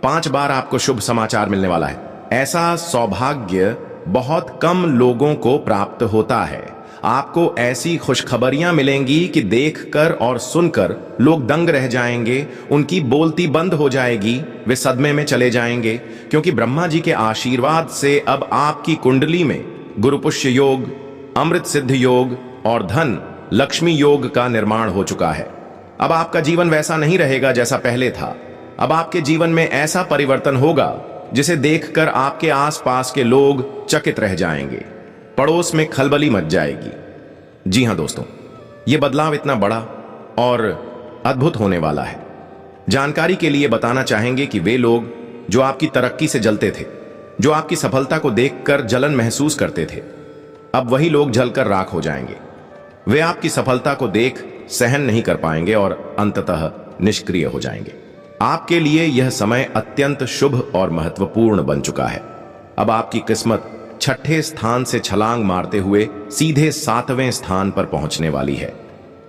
S1: 5 बार आपको शुभ समाचार मिलने वाला है। ऐसा सौभाग्य बहुत कम लोगों को प्राप्त होता है। आपको ऐसी खुशखबरियां मिलेंगी कि देखकर और सुनकर लोग दंग रह जाएंगे, उनकी बोलती बंद हो जाएगी, वे सदमे में चले जाएंगे, क्योंकि ब्रह्मा जी के आशीर्वाद से अब आपकी कुंडली में गुरुपुष्य योग, अमृत सिद्ध योग और धन लक्ष्मी योग का निर्माण हो चुका है। अब आपका जीवन वैसा नहीं रहेगा जैसा पहले था। अब आपके जीवन में ऐसा परिवर्तन होगा जिसे देखकर आपके आसपास के लोग चकित रह जाएंगे, पड़ोस में खलबली मच जाएगी। जी हां दोस्तों, यह बदलाव इतना बड़ा और अद्भुत होने वाला है। जानकारी के लिए बताना चाहेंगे कि वे लोग जो आपकी तरक्की से जलते थे, जो आपकी सफलता को देखकर जलन महसूस करते थे, अब वही लोग जलकर राख हो जाएंगे। वे आपकी सफलता को देख सहन नहीं कर पाएंगे और अंततः निष्क्रिय हो जाएंगे। आपके लिए यह समय अत्यंत शुभ और महत्वपूर्ण बन चुका है। अब आपकी किस्मत छठे स्थान से छलांग मारते हुए सीधे 7वें स्थान पर पहुंचने वाली है।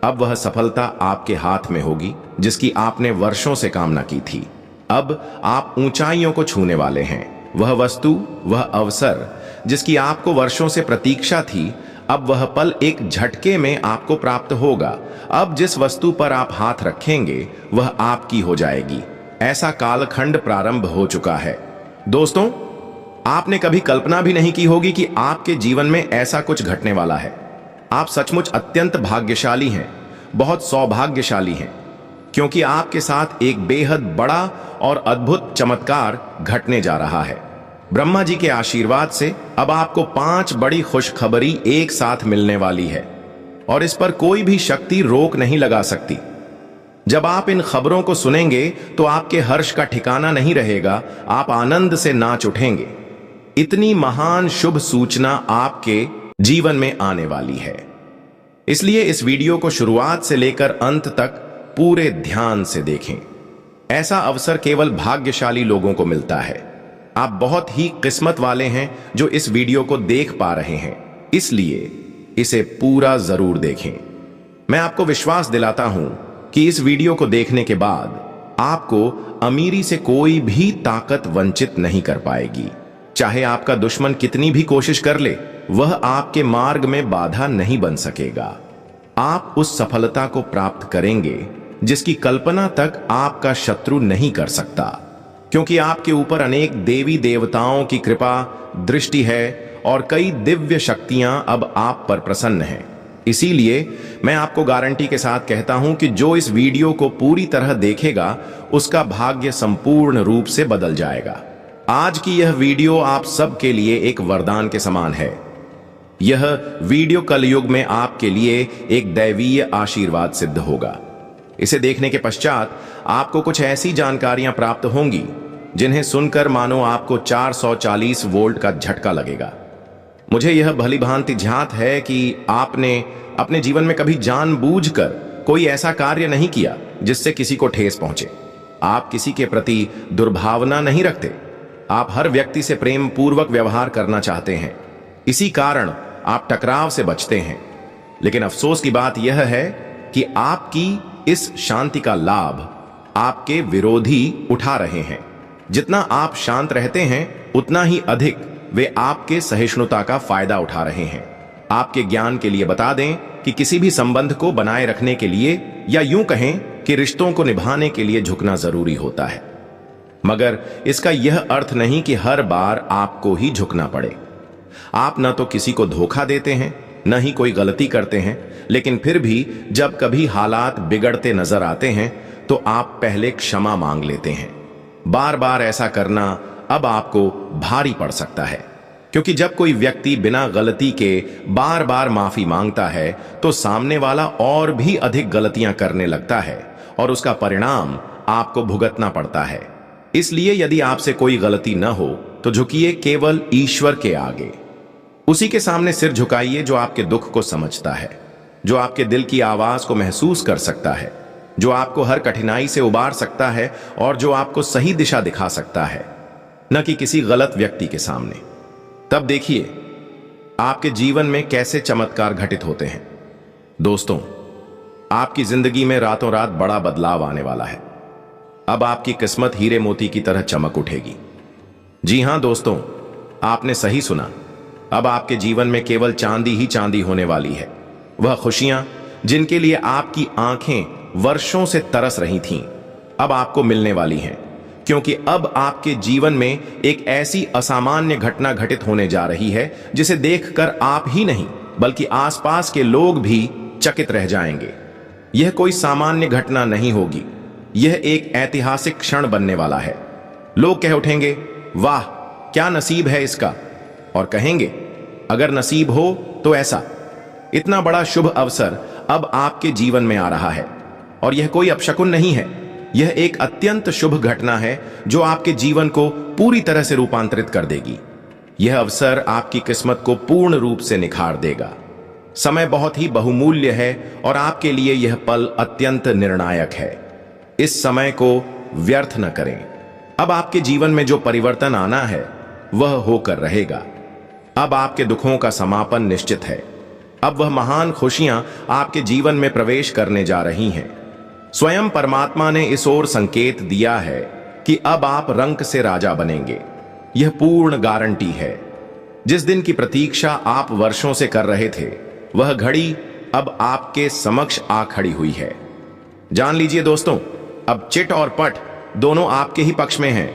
S1: अब वह सफलता आपके हाथ में होगी जिसकी आपने वर्षों से कामना की थी। अब आप ऊंचाइयों को छूने वाले हैं। वह वस्तु, वह अवसर जिसकी आपको वर्षों से प्रतीक्षा थी, अब वह पल एक झटके में आपको प्राप्त होगा। अब जिस वस्तु पर आप हाथ रखेंगे वह आपकी हो जाएगी। ऐसा कालखंड प्रारंभ हो चुका है। दोस्तों, आपने कभी कल्पना भी नहीं की होगी कि आपके जीवन में ऐसा कुछ घटने वाला है। आप सचमुच अत्यंत भाग्यशाली हैं, बहुत सौभाग्यशाली हैं, क्योंकि आपके साथ एक बेहद बड़ा और अद्भुत चमत्कार घटने जा रहा है। ब्रह्मा जी के आशीर्वाद से अब आपको 5 बड़ी खुशखबरी एक साथ मिलने वाली है और इस पर कोई भी शक्ति रोक नहीं लगा सकती। जब आप इन खबरों को सुनेंगे तो आपके हर्ष का ठिकाना नहीं रहेगा, आप आनंद से नाच उठेंगे। इतनी महान शुभ सूचना आपके जीवन में आने वाली है, इसलिए इस वीडियो को शुरुआत से लेकर अंत तक पूरे ध्यान से देखें। ऐसा अवसर केवल भाग्यशाली लोगों को मिलता है। आप बहुत ही किस्मत वाले हैं जो इस वीडियो को देख पा रहे हैं, इसलिए इसे पूरा जरूर देखें। मैं आपको विश्वास दिलाता हूं कि इस वीडियो को देखने के बाद आपको अमीरी से कोई भी ताकत वंचित नहीं कर पाएगी। चाहे आपका दुश्मन कितनी भी कोशिश कर ले, वह आपके मार्ग में बाधा नहीं बन सकेगा। आप उस सफलता को प्राप्त करेंगे जिसकी कल्पना तक आपका शत्रु नहीं कर सकता, क्योंकि आपके ऊपर अनेक देवी देवताओं की कृपा दृष्टि है और कई दिव्य शक्तियां अब आप पर प्रसन्न हैं। इसीलिए मैं आपको गारंटी के साथ कहता हूं कि जो इस वीडियो को पूरी तरह देखेगा उसका भाग्य संपूर्ण रूप से बदल जाएगा। आज की यह वीडियो आप सबके लिए एक वरदान के समान है। यह वीडियो कलयुग में आपके लिए एक दैवीय आशीर्वाद सिद्ध होगा। इसे देखने के पश्चात आपको कुछ ऐसी जानकारियां प्राप्त होंगी जिन्हें सुनकर मानो आपको 440 वोल्ट का झटका लगेगा। मुझे यह भली भांति ज्ञात है कि आपने अपने जीवन में कभी जानबूझकर कोई ऐसा कार्य नहीं किया जिससे किसी को ठेस पहुंचे। आप किसी के प्रति दुर्भावना नहीं रखते। आप हर व्यक्ति से प्रेम पूर्वक व्यवहार करना चाहते हैं। इसी कारण आप टकराव से बचते हैं। लेकिन अफसोस की बात यह है कि आपकी इस शांति का लाभ आपके विरोधी उठा रहे हैं। जितना आप शांत रहते हैं उतना ही अधिक वे आपके सहिष्णुता का फायदा उठा रहे हैं। आपके ज्ञान के लिए बता दें कि किसी भी संबंध को बनाए रखने के लिए, या यूं कहें कि रिश्तों को निभाने के लिए झुकना जरूरी होता है, मगर इसका यह अर्थ नहीं कि हर बार आपको ही झुकना पड़े। आप न तो किसी को धोखा देते हैं, न ही कोई गलती करते हैं, लेकिन फिर भी जब कभी हालात बिगड़ते नजर आते हैं तो आप पहले क्षमा मांग लेते हैं। बार बार ऐसा करना अब आपको भारी पड़ सकता है, क्योंकि जब कोई व्यक्ति बिना गलती के बार बार माफी मांगता है तो सामने वाला और भी अधिक गलतियां करने लगता है और उसका परिणाम आपको भुगतना पड़ता है। इसलिए यदि आपसे कोई गलती न हो तो झुकिए केवल ईश्वर के आगे। उसी के सामने सिर झुकाइए जो आपके दुख को समझता है, जो आपके दिल की आवाज को महसूस कर सकता है, जो आपको हर कठिनाई से उबार सकता है और जो आपको सही दिशा दिखा सकता है, न कि किसी गलत व्यक्ति के सामने। तब देखिए आपके जीवन में कैसे चमत्कार घटित होते हैं। दोस्तों, आपकी जिंदगी में रातों रात बड़ा बदलाव आने वाला है। अब आपकी किस्मत हीरे मोती की तरह चमक उठेगी। जी हां दोस्तों, आपने सही सुना। अब आपके जीवन में केवल चांदी ही चांदी होने वाली है। वह खुशियां जिनके लिए आपकी आंखें वर्षों से तरस रही थीं, अब आपको मिलने वाली हैं, क्योंकि अब आपके जीवन में एक ऐसी असामान्य घटना घटित होने जा रही है जिसे देखकर आप ही नहीं बल्कि आसपास के लोग भी चकित रह जाएंगे। यह कोई सामान्य घटना नहीं होगी, यह एक ऐतिहासिक क्षण बनने वाला है। लोग कह उठेंगे, वाह क्या नसीब है इसका, और कहेंगे अगर नसीब हो तो ऐसा। इतना बड़ा शुभ अवसर अब आपके जीवन में आ रहा है और यह कोई अपशकुन नहीं है। यह एक अत्यंत शुभ घटना है जो आपके जीवन को पूरी तरह से रूपांतरित कर देगी। यह अवसर आपकी किस्मत को पूर्ण रूप से निखार देगा। समय बहुत ही बहुमूल्य है और आपके लिए यह पल अत्यंत निर्णायक है। इस समय को व्यर्थ न करें। अब आपके जीवन में जो परिवर्तन आना है वह होकर रहेगा। अब आपके दुखों का समापन निश्चित है। अब वह महान खुशियां आपके जीवन में प्रवेश करने जा रही हैं। स्वयं परमात्मा ने इस ओर संकेत दिया है कि अब आप रंक से राजा बनेंगे। यह पूर्ण गारंटी है। जिस दिन की प्रतीक्षा आप वर्षों से कर रहे थे, वह घड़ी अब आपके समक्ष आ खड़ी हुई है। जान लीजिए दोस्तों, अब चिट और पट दोनों आपके ही पक्ष में हैं,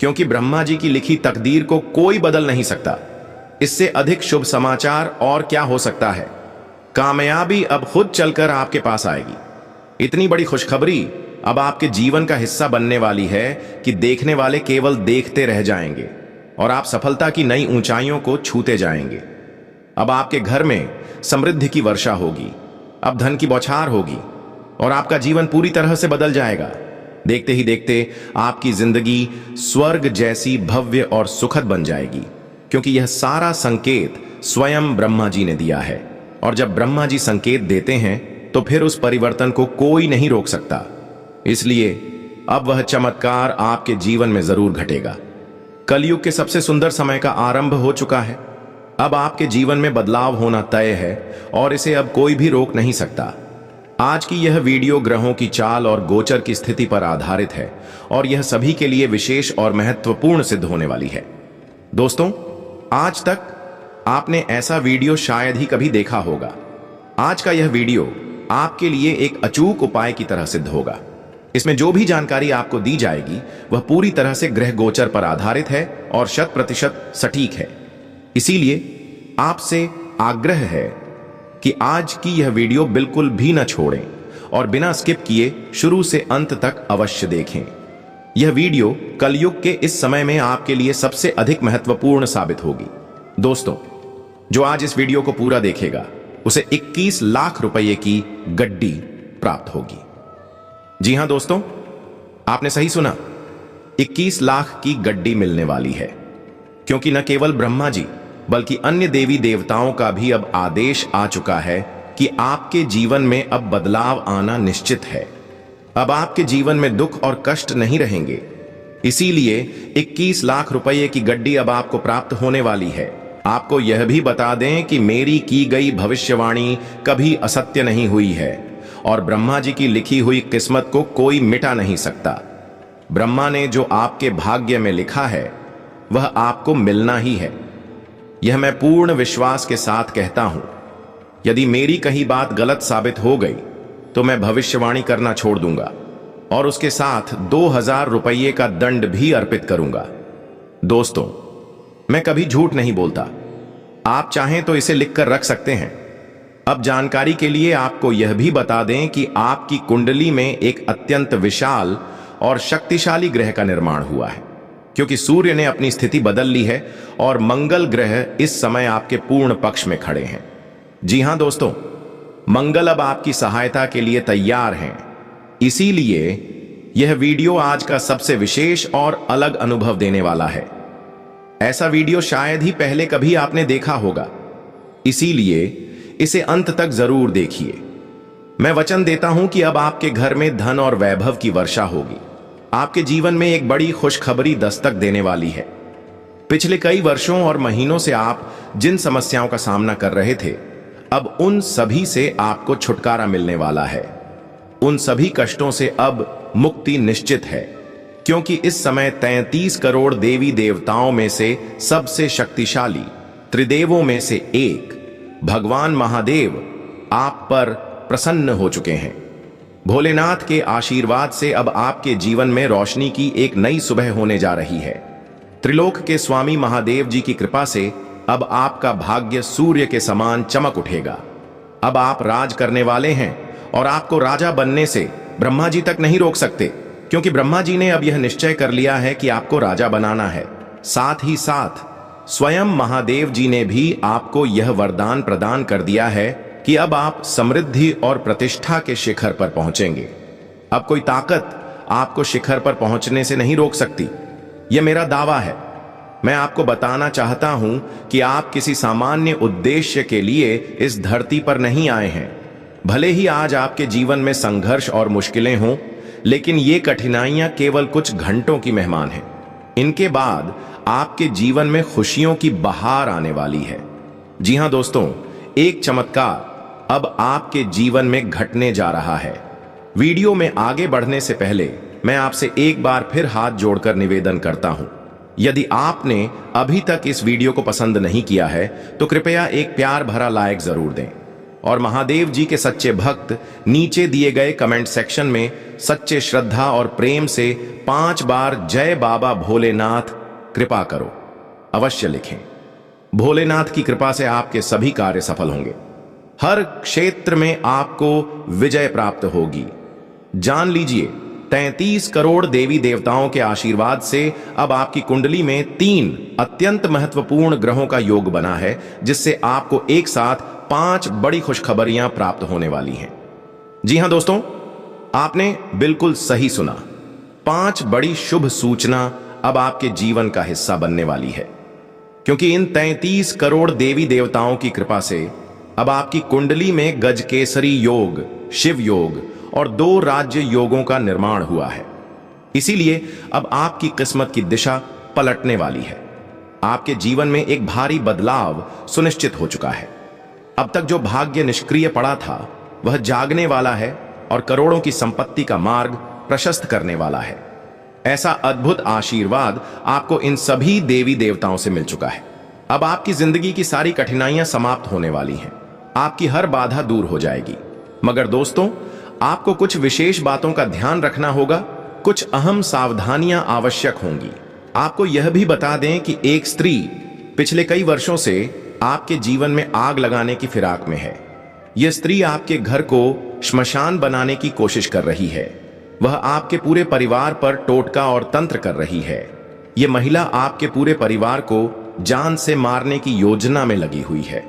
S1: क्योंकि ब्रह्मा जी की लिखी तकदीर को कोई बदल नहीं सकता। इससे अधिक शुभ समाचार और क्या हो सकता है। कामयाबी अब खुद चलकर आपके पास आएगी। इतनी बड़ी खुशखबरी अब आपके जीवन का हिस्सा बनने वाली है कि देखने वाले केवल देखते रह जाएंगे और आप सफलता की नई ऊंचाइयों को छूते जाएंगे। अब आपके घर में समृद्धि की वर्षा होगी, अब धन की बौछार होगी और आपका जीवन पूरी तरह से बदल जाएगा। देखते ही देखते आपकी जिंदगी स्वर्ग जैसी भव्य और सुखद बन जाएगी, क्योंकि यह सारा संकेत स्वयं ब्रह्मा जी ने दिया है। और जब ब्रह्मा जी संकेत देते हैं तो फिर उस परिवर्तन को कोई नहीं रोक सकता। इसलिए अब वह चमत्कार आपके जीवन में जरूर घटेगा। कलयुग के सबसे सुंदर समय का आरंभ हो चुका है। अब आपके जीवन में बदलाव होना तय है और इसे अब कोई भी रोक नहीं सकता। आज की यह वीडियो ग्रहों की चाल और गोचर की स्थिति पर आधारित है और यह सभी के लिए विशेष और महत्वपूर्ण सिद्ध होने वाली है। दोस्तों, आज तक आपने ऐसा वीडियो शायद ही कभी देखा होगा। आज का यह वीडियो आपके लिए एक अचूक उपाय की तरह सिद्ध होगा। इसमें जो भी जानकारी आपको दी जाएगी वह पूरी तरह से ग्रह गोचर पर आधारित है और 100% सटीक है। इसीलिए आपसे आग्रह है कि आज की यह वीडियो बिल्कुल भी न छोड़ें और बिना स्किप किए शुरू से अंत तक अवश्य देखें। यह वीडियो कलयुग के इस समय में आपके लिए सबसे अधिक महत्वपूर्ण साबित होगी। दोस्तों, जो आज इस वीडियो को पूरा देखेगा उसे 21 लाख रुपए की गड्डी प्राप्त होगी। जी हां दोस्तों, आपने सही सुना, 21 लाख की गड्डी मिलने वाली है, क्योंकि न केवल ब्रह्मा जी बल्कि अन्य देवी देवताओं का भी अब आदेश आ चुका है कि आपके जीवन में अब बदलाव आना निश्चित है। अब आपके जीवन में दुख और कष्ट नहीं रहेंगे। इसीलिए 21 लाख रुपए की गड्डी अब आपको प्राप्त होने वाली है। आपको यह भी बता दें कि मेरी की गई भविष्यवाणी कभी असत्य नहीं हुई है और ब्रह्मा जी की लिखी हुई किस्मत को कोई मिटा नहीं सकता। ब्रह्मा ने जो आपके भाग्य में लिखा है वह आपको मिलना ही है। यह मैं पूर्ण विश्वास के साथ कहता हूं। यदि मेरी कहीं बात गलत साबित हो गई तो मैं भविष्यवाणी करना छोड़ दूंगा और उसके साथ 2000 रुपये का दंड भी अर्पित करूंगा। दोस्तों, मैं कभी झूठ नहीं बोलता। आप चाहें तो इसे लिखकर रख सकते हैं। अब जानकारी के लिए आपको यह भी बता दें कि आपकी कुंडली में एक अत्यंत विशाल और शक्तिशाली ग्रह का निर्माण हुआ है, क्योंकि सूर्य ने अपनी स्थिति बदल ली है और मंगल ग्रह इस समय आपके पूर्ण पक्ष में खड़े हैं। जी हां दोस्तों, मंगल अब आपकी सहायता के लिए तैयार हैं। इसीलिए यह वीडियो आज का सबसे विशेष और अलग अनुभव देने वाला है। ऐसा वीडियो शायद ही पहले कभी आपने देखा होगा, इसीलिए इसे अंत तक जरूर देखिए। मैं वचन देता हूं कि अब आपके घर में धन और वैभव की वर्षा होगी। आपके जीवन में एक बड़ी खुशखबरी दस्तक देने वाली है। पिछले कई वर्षों और महीनों से आप जिन समस्याओं का सामना कर रहे थे, अब उन सभी से आपको छुटकारा मिलने वाला है। उन सभी कष्टों से अब मुक्ति निश्चित है, क्योंकि इस समय 33 करोड़ देवी देवताओं में से सबसे शक्तिशाली त्रिदेवों में से एक भगवान महादेव आप पर प्रसन्न हो चुके हैं। भोलेनाथ के आशीर्वाद से अब आपके जीवन में रोशनी की एक नई सुबह होने जा रही है। त्रिलोक के स्वामी महादेव जी की कृपा से अब आपका भाग्य सूर्य के समान चमक उठेगा। अब आप राज करने वाले हैं और आपको राजा बनने से ब्रह्मा जी तक नहीं रोक सकते, क्योंकि ब्रह्मा जी ने अब यह निश्चय कर लिया है कि आपको राजा बनाना है। साथ ही साथ स्वयं महादेव जी ने भी आपको यह वरदान प्रदान कर दिया है कि अब आप समृद्धि और प्रतिष्ठा के शिखर पर पहुंचेंगे। अब कोई ताकत आपको शिखर पर पहुंचने से नहीं रोक सकती। यह मेरा दावा है। मैं आपको बताना चाहता हूं कि आप किसी सामान्य उद्देश्य के लिए इस धरती पर नहीं आए हैं। भले ही आज आपके जीवन में संघर्ष और मुश्किलें हों, लेकिन ये कठिनाइयां केवल कुछ घंटों की मेहमान हैं। इनके बाद आपके जीवन में खुशियों की बहार आने वाली है। जी हां दोस्तों, एक चमत्कार अब आपके जीवन में घटने जा रहा है। वीडियो में आगे बढ़ने से पहले मैं आपसे एक बार फिर हाथ जोड़कर निवेदन करता हूं, यदि आपने अभी तक इस वीडियो को पसंद नहीं किया है तो कृपया एक प्यार भरा लाइक जरूर दें और महादेव जी के सच्चे भक्त नीचे दिए गए कमेंट सेक्शन में सच्चे श्रद्धा और प्रेम से 5 बार जय बाबा भोलेनाथ कृपा करो अवश्य लिखें। भोलेनाथ की कृपा से आपके सभी कार्य सफल होंगे, हर क्षेत्र में आपको विजय प्राप्त होगी। जान लीजिए, 33 करोड़ देवी देवताओं के आशीर्वाद से अब आपकी कुंडली में 3 अत्यंत महत्वपूर्ण ग्रहों का योग बना है, जिससे आपको एक साथ 5 बड़ी खुशखबरियां प्राप्त होने वाली हैं। जी हां दोस्तों, आपने बिल्कुल सही सुना। 5 बड़ी शुभ सूचना अब आपके जीवन का हिस्सा बनने वाली है, क्योंकि इन 33 करोड़ देवी देवताओं की कृपा से अब आपकी कुंडली में गजकेसरी योग, शिव योग और 2 राज्य योगों का निर्माण हुआ है। इसीलिए अब आपकी किस्मत की दिशा पलटने वाली है। आपके जीवन में एक भारी बदलाव सुनिश्चित हो चुका है। अब तक जो भाग्य निष्क्रिय पड़ा था वह जागने वाला है और करोड़ों की संपत्ति का मार्ग प्रशस्त करने वाला है। ऐसा अद्भुत आशीर्वाद आपको इन सभी देवी देवताओं से मिल चुका है। अब आपकी जिंदगी की सारी कठिनाइयां समाप्त होने वाली हैं। आपकी हर बाधा दूर हो जाएगी। मगर दोस्तों, आपको कुछ विशेष बातों का ध्यान रखना होगा। कुछ अहम सावधानियां आवश्यक होंगी। आपको यह भी बता दें कि एक स्त्री पिछले कई वर्षों से आपके जीवन में आग लगाने की फिराक में है। यह स्त्री आपके घर को श्मशान बनाने की कोशिश कर रही है। वह आपके पूरे परिवार पर टोटका और तंत्र कर रही है। यह महिला आपके पूरे परिवार को जान से मारने की योजना में लगी हुई है।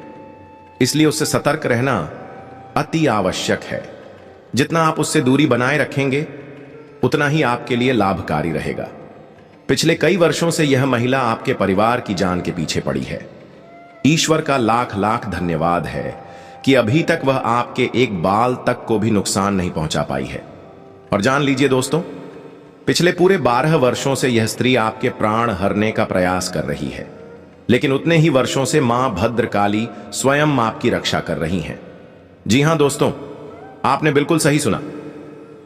S1: इसलिए उससे सतर्क रहना अति आवश्यक है। जितना आप उससे दूरी बनाए रखेंगे उतना ही आपके लिए लाभकारी रहेगा। पिछले कई वर्षों से यह महिला आपके परिवार की जान के पीछे पड़ी है। ईश्वर का लाख लाख धन्यवाद है कि अभी तक वह आपके एक बाल तक को भी नुकसान नहीं पहुंचा पाई है। और जान लीजिए दोस्तों, पिछले पूरे 12 वर्षों से यह स्त्री आपके प्राण हरने का प्रयास कर रही है, लेकिन उतने ही वर्षों से मां भद्रकाली स्वयं आपकी रक्षा कर रही हैं। जी हां दोस्तों, आपने बिल्कुल सही सुना।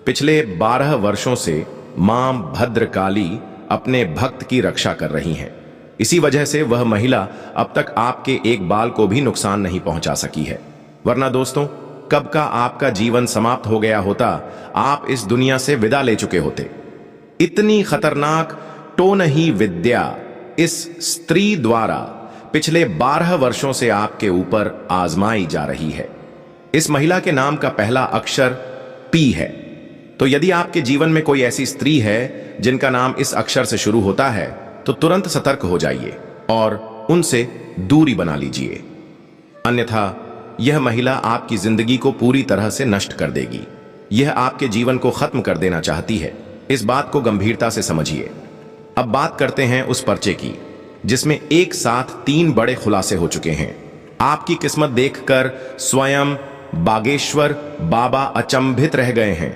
S1: पिछले 12 वर्षों से मां भद्रकाली अपने भक्त की रक्षा कर रही हैं। इसी वजह से वह महिला अब तक आपके एक बाल को भी नुकसान नहीं पहुंचा सकी है। वरना दोस्तों, कब का आपका जीवन समाप्त हो गया होता, आप इस दुनिया से विदा ले चुके होते। इतनी खतरनाक टोनही विद्या इस स्त्री द्वारा पिछले 12 वर्षों से आपके ऊपर आजमाई जा रही है। इस महिला के नाम का पहला अक्षर पी है। तो यदि आपके जीवन में कोई ऐसी स्त्री है जिनका नाम इस अक्षर से शुरू होता है तो तुरंत सतर्क हो जाइए और उनसे दूरी बना लीजिए, अन्यथा यह महिला आपकी जिंदगी को पूरी तरह से नष्ट कर देगी। यह आपके जीवन को खत्म कर देना चाहती है। इस बात को गंभीरता से समझिए। अब बात करते हैं उस पर्चे की जिसमें एक साथ 3 बड़े खुलासे हो चुके हैं। आपकी किस्मत देखकर स्वयं बागेश्वर बाबा अचंभित रह गए हैं।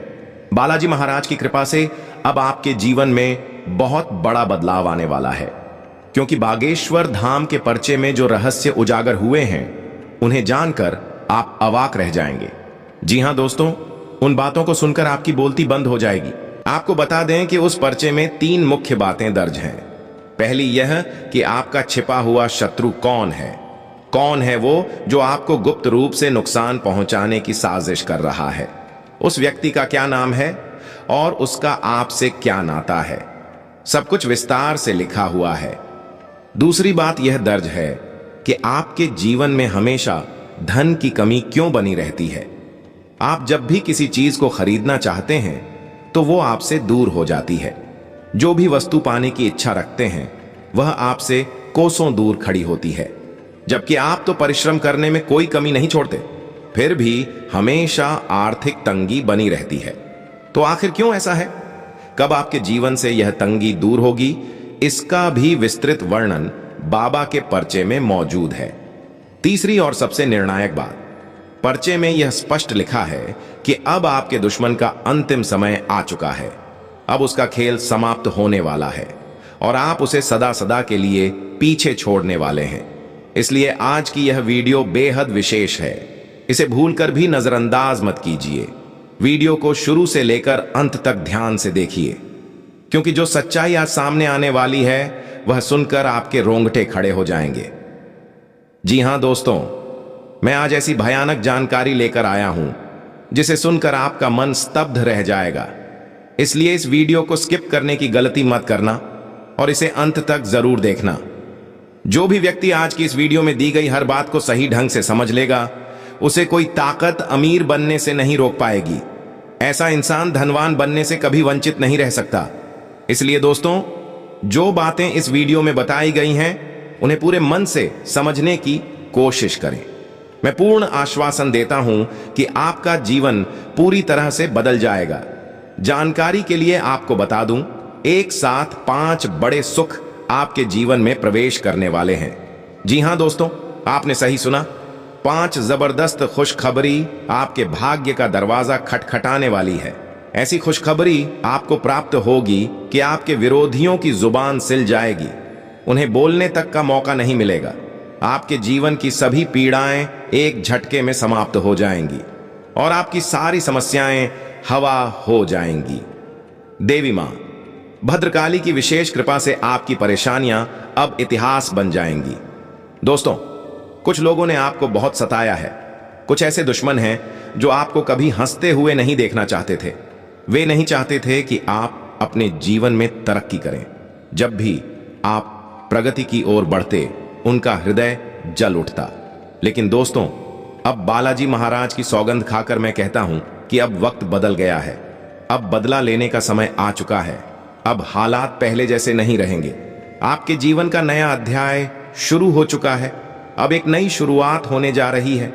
S1: बालाजी महाराज की कृपा से अब आपके जीवन में बहुत बड़ा बदलाव आने वाला है, क्योंकि बागेश्वर धाम के पर्चे में जो रहस्य उजागर हुए हैं उन्हें जानकर आप अवाक रह जाएंगे। जी हां दोस्तों, उन बातों को सुनकर आपकी बोलती बंद हो जाएगी। आपको बता दें कि उस पर्चे में 3 मुख्य बातें दर्ज हैं। पहली यह कि आपका छिपा हुआ शत्रु कौन है। कौन है वो जो आपको गुप्त रूप से नुकसान पहुंचाने की साजिश कर रहा है। उस व्यक्ति का क्या नाम है और उसका आपसे क्या नाता है, सब कुछ विस्तार से लिखा हुआ है। दूसरी बात यह दर्ज है कि आपके जीवन में हमेशा धन की कमी क्यों बनी रहती है। आप जब भी किसी चीज को खरीदना चाहते हैं तो वो आपसे दूर हो जाती है। जो भी वस्तु पाने की इच्छा रखते हैं वह आपसे कोसों दूर खड़ी होती है, जबकि आप तो परिश्रम करने में कोई कमी नहीं छोड़ते, फिर भी हमेशा आर्थिक तंगी बनी रहती है। तो आखिर क्यों ऐसा है? कब आपके जीवन से यह तंगी दूर होगी, इसका भी विस्तृत वर्णन बाबा के पर्चे में मौजूद है। तीसरी और सबसे निर्णायक बात, पर्चे में यह स्पष्ट लिखा है कि अब आपके दुश्मन का अंतिम समय आ चुका है। अब उसका खेल समाप्त होने वाला है। और आप उसे सदा सदा के लिए पीछे छोड़ने वाले हैं। इसलिए आज की यह वीडियो बेहद विशेष है। इसे भूलकर भी नजरअंदाज मत कीजिए। वीडियो को शुरू से लेकर अंत तक ध्यान से देखिए, क्योंकि जो सच्चाई आज सामने आने वाली है वह सुनकर आपके रोंगटे खड़े हो जाएंगे। जी हां दोस्तों, मैं आज ऐसी भयानक जानकारी लेकर आया हूं जिसे सुनकर आपका मन स्तब्ध रह जाएगा। इसलिए इस वीडियो को स्किप करने की गलती मत करना और इसे अंत तक जरूर देखना। जो भी व्यक्ति आज की इस वीडियो में दी गई हर बात को सही ढंग से समझ लेगा, उसे कोई ताकत अमीर बनने से नहीं रोक पाएगी। ऐसा इंसान धनवान बनने से कभी वंचित नहीं रह सकता। इसलिए दोस्तों, जो बातें इस वीडियो में बताई गई हैं उन्हें पूरे मन से समझने की कोशिश करें। मैं पूर्ण आश्वासन देता हूं कि आपका जीवन पूरी तरह से बदल जाएगा। जानकारी के लिए आपको बता दूं, एक साथ 5 बड़े सुख आपके जीवन में प्रवेश करने वाले हैं। जी हां दोस्तों, आपने सही सुना। 5 जबरदस्त खुशखबरी आपके भाग्य का दरवाजा खटखटाने वाली है। ऐसी खुशखबरी आपको प्राप्त होगी कि आपके विरोधियों की जुबान सिल जाएगी, उन्हें बोलने तक का मौका नहीं मिलेगा। आपके जीवन की सभी पीड़ाएं एक झटके में समाप्त हो जाएंगी और आपकी सारी समस्याएं हवा हो जाएंगी। देवी मां भद्रकाली की विशेष कृपा से आपकी परेशानियां अब इतिहास बन जाएंगी। दोस्तों, कुछ लोगों ने आपको बहुत सताया है। कुछ ऐसे दुश्मन हैं जो आपको कभी हंसते हुए नहीं देखना चाहते थे। वे नहीं चाहते थे कि आप अपने जीवन में तरक्की करें। जब भी आप प्रगति की ओर बढ़ते, उनका हृदय जल उठता। लेकिन दोस्तों, अब बालाजी महाराज की सौगंध खाकर मैं कहता हूं कि अब वक्त बदल गया है। अब बदला लेने का समय आ चुका है। अब हालात पहले जैसे नहीं रहेंगे। आपके जीवन का नया अध्याय शुरू हो चुका है। अब एक नई शुरुआत होने जा रही है।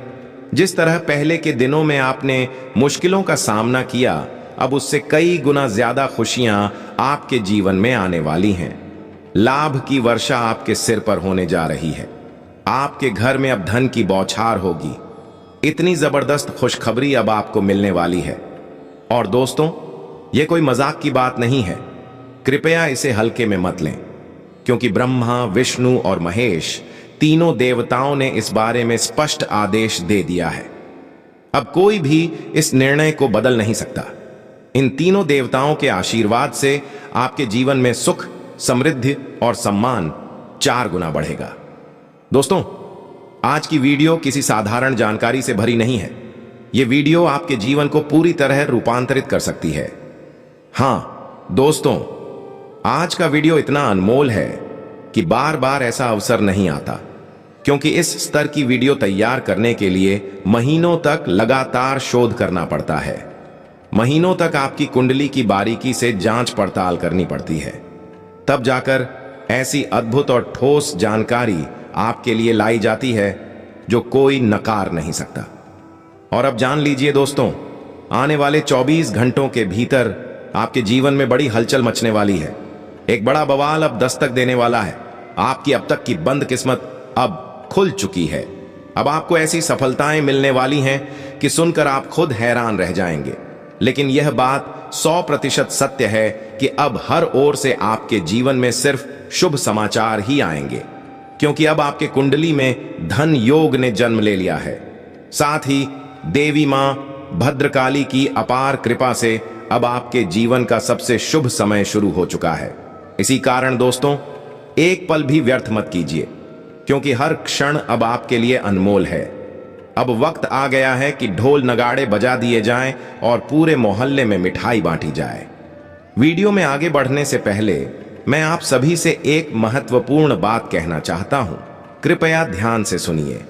S1: जिस तरह पहले के दिनों में आपने मुश्किलों का सामना किया, अब उससे कई गुना ज्यादा खुशियां आपके जीवन में आने वाली हैं। लाभ की वर्षा आपके सिर पर होने जा रही है। आपके घर में अब धन की बौछार होगी। इतनी जबरदस्त खुशखबरी अब आपको मिलने वाली है। और दोस्तों, यह कोई मजाक की बात नहीं है। कृपया इसे हल्के में मत लें, क्योंकि ब्रह्मा, विष्णु और महेश तीनों देवताओं ने इस बारे में स्पष्ट आदेश दे दिया है। अब कोई भी इस निर्णय को बदल नहीं सकता। इन तीनों देवताओं के आशीर्वाद से आपके जीवन में सुख, समृद्धि और सम्मान 4 गुना बढ़ेगा। दोस्तों, आज की वीडियो किसी साधारण जानकारी से भरी नहीं है। यह वीडियो आपके जीवन को पूरी तरह रूपांतरित कर सकती है। हां दोस्तों, आज का वीडियो इतना अनमोल है कि बार बार ऐसा अवसर नहीं आता, क्योंकि इस स्तर की वीडियो तैयार करने के लिए महीनों तक लगातार शोध करना पड़ता है। महीनों तक आपकी कुंडली की बारीकी से जांच पड़ताल करनी पड़ती है। तब जाकर ऐसी अद्भुत और ठोस जानकारी आपके लिए लाई जाती है जो कोई नकार नहीं सकता। और अब जान लीजिए दोस्तों, आने वाले 24 घंटों के भीतर आपके जीवन में बड़ी हलचल मचने वाली है। एक बड़ा बवाल अब दस्तक देने वाला है। आपकी अब तक की बंद किस्मत अब खुल चुकी है। अब आपको ऐसी सफलताएं मिलने वाली हैं कि सुनकर आप खुद हैरान रह जाएंगे। लेकिन यह बात 100% सत्य है कि अब हर ओर से आपके जीवन में सिर्फ शुभ समाचार ही आएंगे, क्योंकि अब आपके कुंडली में धन योग ने जन्म ले लिया है। साथ ही देवी मां भद्रकाली की अपार कृपा से अब आपके जीवन का सबसे शुभ समय शुरू हो चुका है। इसी कारण दोस्तों, एक पल भी व्यर्थ मत कीजिए, क्योंकि हर क्षण अब आपके लिए अनमोल है। अब वक्त आ गया है कि ढोल नगाड़े बजा दिए जाएं और पूरे मोहल्ले में मिठाई बांटी जाए। वीडियो में आगे बढ़ने से पहले मैं आप सभी से एक महत्वपूर्ण बात कहना चाहता हूं। कृपया ध्यान से सुनिए।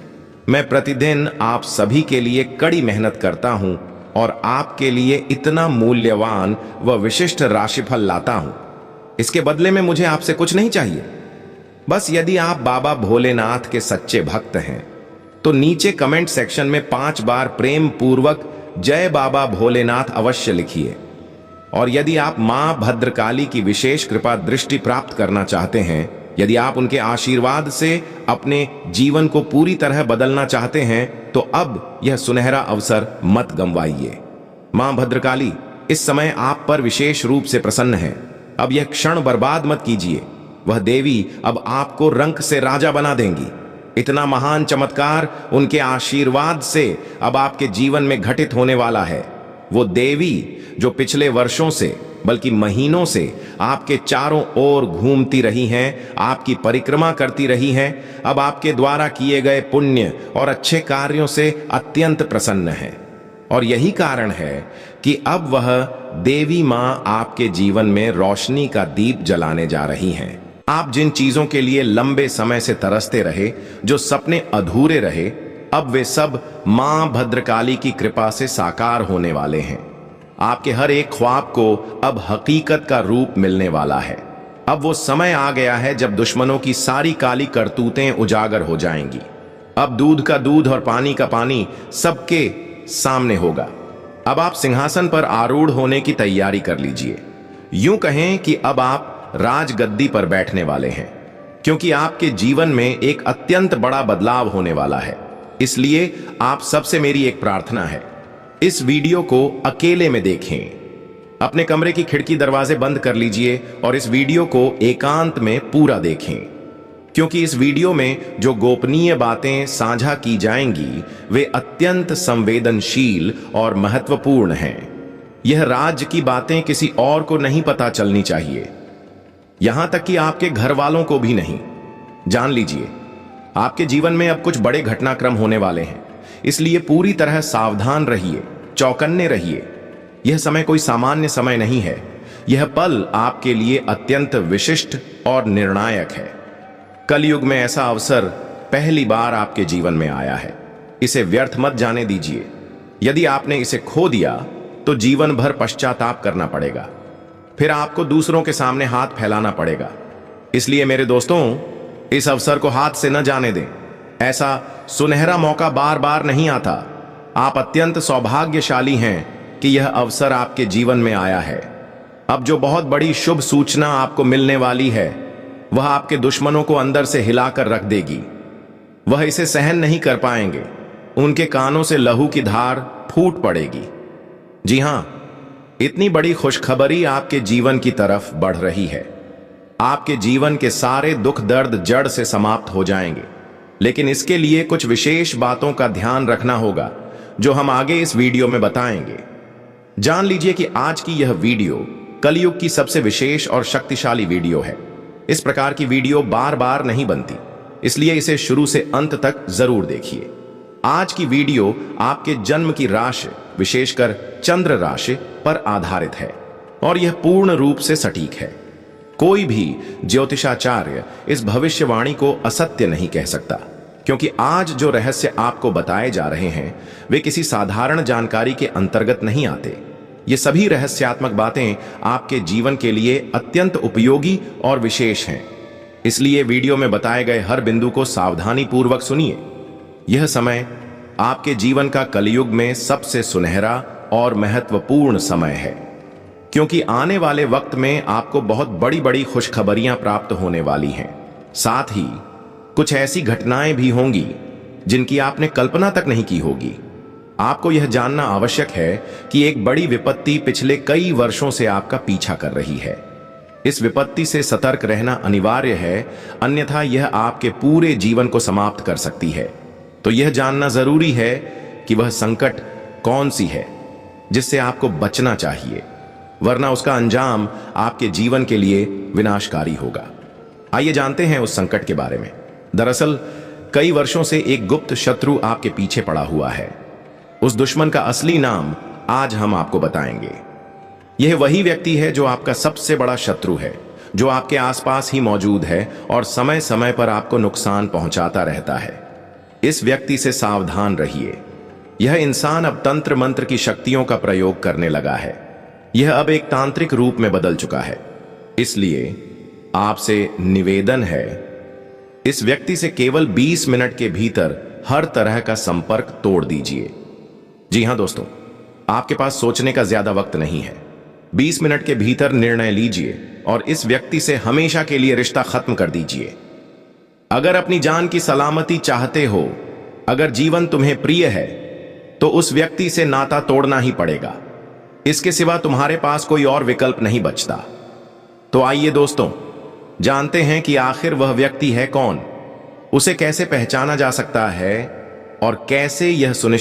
S1: मैं प्रतिदिन आप सभी के लिए कड़ी मेहनत करता हूं और आपके लिए इतना मूल्यवान व विशिष्ट राशिफल लाता हूं। इसके बदले में मुझे आपसे कुछ नहीं चाहिए। बस यदि आप बाबा भोलेनाथ के सच्चे भक्त हैं तो नीचे कमेंट सेक्शन में 5 बार प्रेम पूर्वक जय बाबा भोलेनाथ अवश्य लिखिए। और यदि आप मां भद्रकाली की विशेष कृपा दृष्टि प्राप्त करना चाहते हैं, यदि आप उनके आशीर्वाद से अपने जीवन को पूरी तरह बदलना चाहते हैं, तो अब यह सुनहरा अवसर मत गंवाइए। मां भद्रकाली इस समय आप पर विशेष रूप से प्रसन्न है। अब यह क्षण बर्बाद मत कीजिए। वह देवी अब आपको रंक से राजा बना देंगी। इतना महान चमत्कार उनके आशीर्वाद से अब आपके जीवन में घटित होने वाला है। वो देवी जो पिछले वर्षों से बल्कि महीनों से आपके चारों ओर घूमती रही हैं, आपकी परिक्रमा करती रही हैं, अब आपके द्वारा किए गए पुण्य और अच्छे कार्यों से अत्यंत प्रसन्न है। और यही कारण है कि अब वह देवी मां आपके जीवन में रोशनी का दीप जलाने जा रही हैं। आप जिन चीजों के लिए लंबे समय से तरसते रहे, जो सपने अधूरे रहे, अब वे सब मां भद्रकाली की कृपा से साकार होने वाले हैं। आपके हर एक ख्वाब को अब हकीकत का रूप मिलने वाला है। अब वो समय आ गया है जब दुश्मनों की सारी काली करतूतें उजागर हो जाएंगी। अब दूध का दूध और पानी का पानी सबके सामने होगा। अब आप सिंहासन पर आरूढ़ होने की तैयारी कर लीजिए। यूं कहें कि अब आप राजगद्दी पर बैठने वाले हैं, क्योंकि आपके जीवन में एक अत्यंत बड़ा बदलाव होने वाला है। इसलिए आप सबसे मेरी एक प्रार्थना है, इस वीडियो को अकेले में देखें। अपने कमरे की खिड़की दरवाजे बंद कर लीजिए और इस वीडियो को एकांत में पूरा देखें, क्योंकि इस वीडियो में जो गोपनीय बातें साझा की जाएंगी वे अत्यंत संवेदनशील और महत्वपूर्ण हैं। यह राज्य की बातें किसी और को नहीं पता चलनी चाहिए, यहां तक कि आपके घर वालों को भी नहीं। जान लीजिए, आपके जीवन में अब कुछ बड़े घटनाक्रम होने वाले हैं, इसलिए पूरी तरह सावधान रहिए, चौकन्ने रहिए। यह समय कोई सामान्य समय नहीं है। यह पल आपके लिए अत्यंत विशिष्ट और निर्णायक है। कलयुग में ऐसा अवसर पहली बार आपके जीवन में आया है। इसे व्यर्थ मत जाने दीजिए। यदि आपने इसे खो दिया तो जीवन भर पश्चाताप करना पड़ेगा, फिर आपको दूसरों के सामने हाथ फैलाना पड़ेगा। इसलिए मेरे दोस्तों, इस अवसर को हाथ से न जाने दें। ऐसा सुनहरा मौका बार बार नहीं आता। आप अत्यंत सौभाग्यशाली हैं कि यह अवसर आपके जीवन में आया है। अब जो बहुत बड़ी शुभ सूचना आपको मिलने वाली है, वह आपके दुश्मनों को अंदर से हिलाकर रख देगी। वह इसे सहन नहीं कर पाएंगे। उनके कानों से लहू की धार फूट पड़ेगी। जी हां, इतनी बड़ी खुशखबरी आपके जीवन की तरफ बढ़ रही है। आपके जीवन के सारे दुख दर्द जड़ से समाप्त हो जाएंगे, लेकिन इसके लिए कुछ विशेष बातों का ध्यान रखना होगा, जो हम आगे इस वीडियो में बताएंगे। जान लीजिए कि आज की यह वीडियो कलयुग की सबसे विशेष और शक्तिशाली वीडियो है। इस प्रकार की वीडियो बार बार नहीं बनती, इसलिए इसे शुरू से अंत तक जरूर देखिए। आज की वीडियो आपके जन्म की राशि, विशेषकर चंद्र राशि पर आधारित है और यह पूर्ण रूप से सटीक है। कोई भी ज्योतिषाचार्य इस भविष्यवाणी को असत्य नहीं कह सकता, क्योंकि आज जो रहस्य आपको बताए जा रहे हैं वे किसी साधारण जानकारी के अंतर्गत नहीं आते। ये सभी रहस्यात्मक बातें आपके जीवन के लिए अत्यंत उपयोगी और विशेष हैं। इसलिए वीडियो में बताए गए हर बिंदु को सावधानी पूर्वक सुनिए। यह समय आपके जीवन का कलयुग में सबसे सुनहरा और महत्वपूर्ण समय है, क्योंकि आने वाले वक्त में आपको बहुत बड़ी बड़ी खुशखबरियां प्राप्त होने वाली हैं। साथ ही कुछ ऐसी घटनाएं भी होंगी जिनकी आपने कल्पना तक नहीं की होगी। आपको यह जानना आवश्यक है कि एक बड़ी विपत्ति पिछले कई वर्षों से आपका पीछा कर रही है। इस विपत्ति से सतर्क रहना अनिवार्य है, अन्यथा यह आपके पूरे जीवन को समाप्त कर सकती है। तो यह जानना जरूरी है कि वह संकट कौन सी है जिससे आपको बचना चाहिए, वरना उसका अंजाम आपके जीवन के लिए विनाशकारी होगा। आइए जानते हैं उस संकट के बारे में। दरअसल कई वर्षों से एक गुप्त शत्रु आपके पीछे पड़ा हुआ है। उस दुश्मन का असली नाम आज हम आपको बताएंगे। यह वही व्यक्ति है जो आपका सबसे बड़ा शत्रु है, जो आपके आसपास ही मौजूद है और समय समय पर आपको नुकसान पहुंचाता रहता है। इस व्यक्ति से सावधान रहिए। यह इंसान अब तंत्र मंत्र की शक्तियों का प्रयोग करने लगा है। यह अब एक तांत्रिक रूप में बदल चुका है। इसलिए आपसे निवेदन है, इस व्यक्ति से केवल 20 मिनट के भीतर हर तरह का संपर्क तोड़ दीजिए। जी हां दोस्तों, आपके पास सोचने का ज्यादा वक्त नहीं है। 20 मिनट के भीतर निर्णय लीजिए और इस व्यक्ति से हमेशा के लिए रिश्ता खत्म कर दीजिए। अगर अपनी जान की सलामती चाहते हो, अगर जीवन तुम्हें प्रिय है, तो उस व्यक्ति से नाता तोड़ना ही पड़ेगा। इसके सिवा तुम्हारे पास कोई और विकल्प नहीं बचता। तो आइए दोस्तों, जानते हैं कि आखिर वह व्यक्ति है कौन, उसे कैसे पहचाना जा सकता है और कैसे यह सुनिश्चित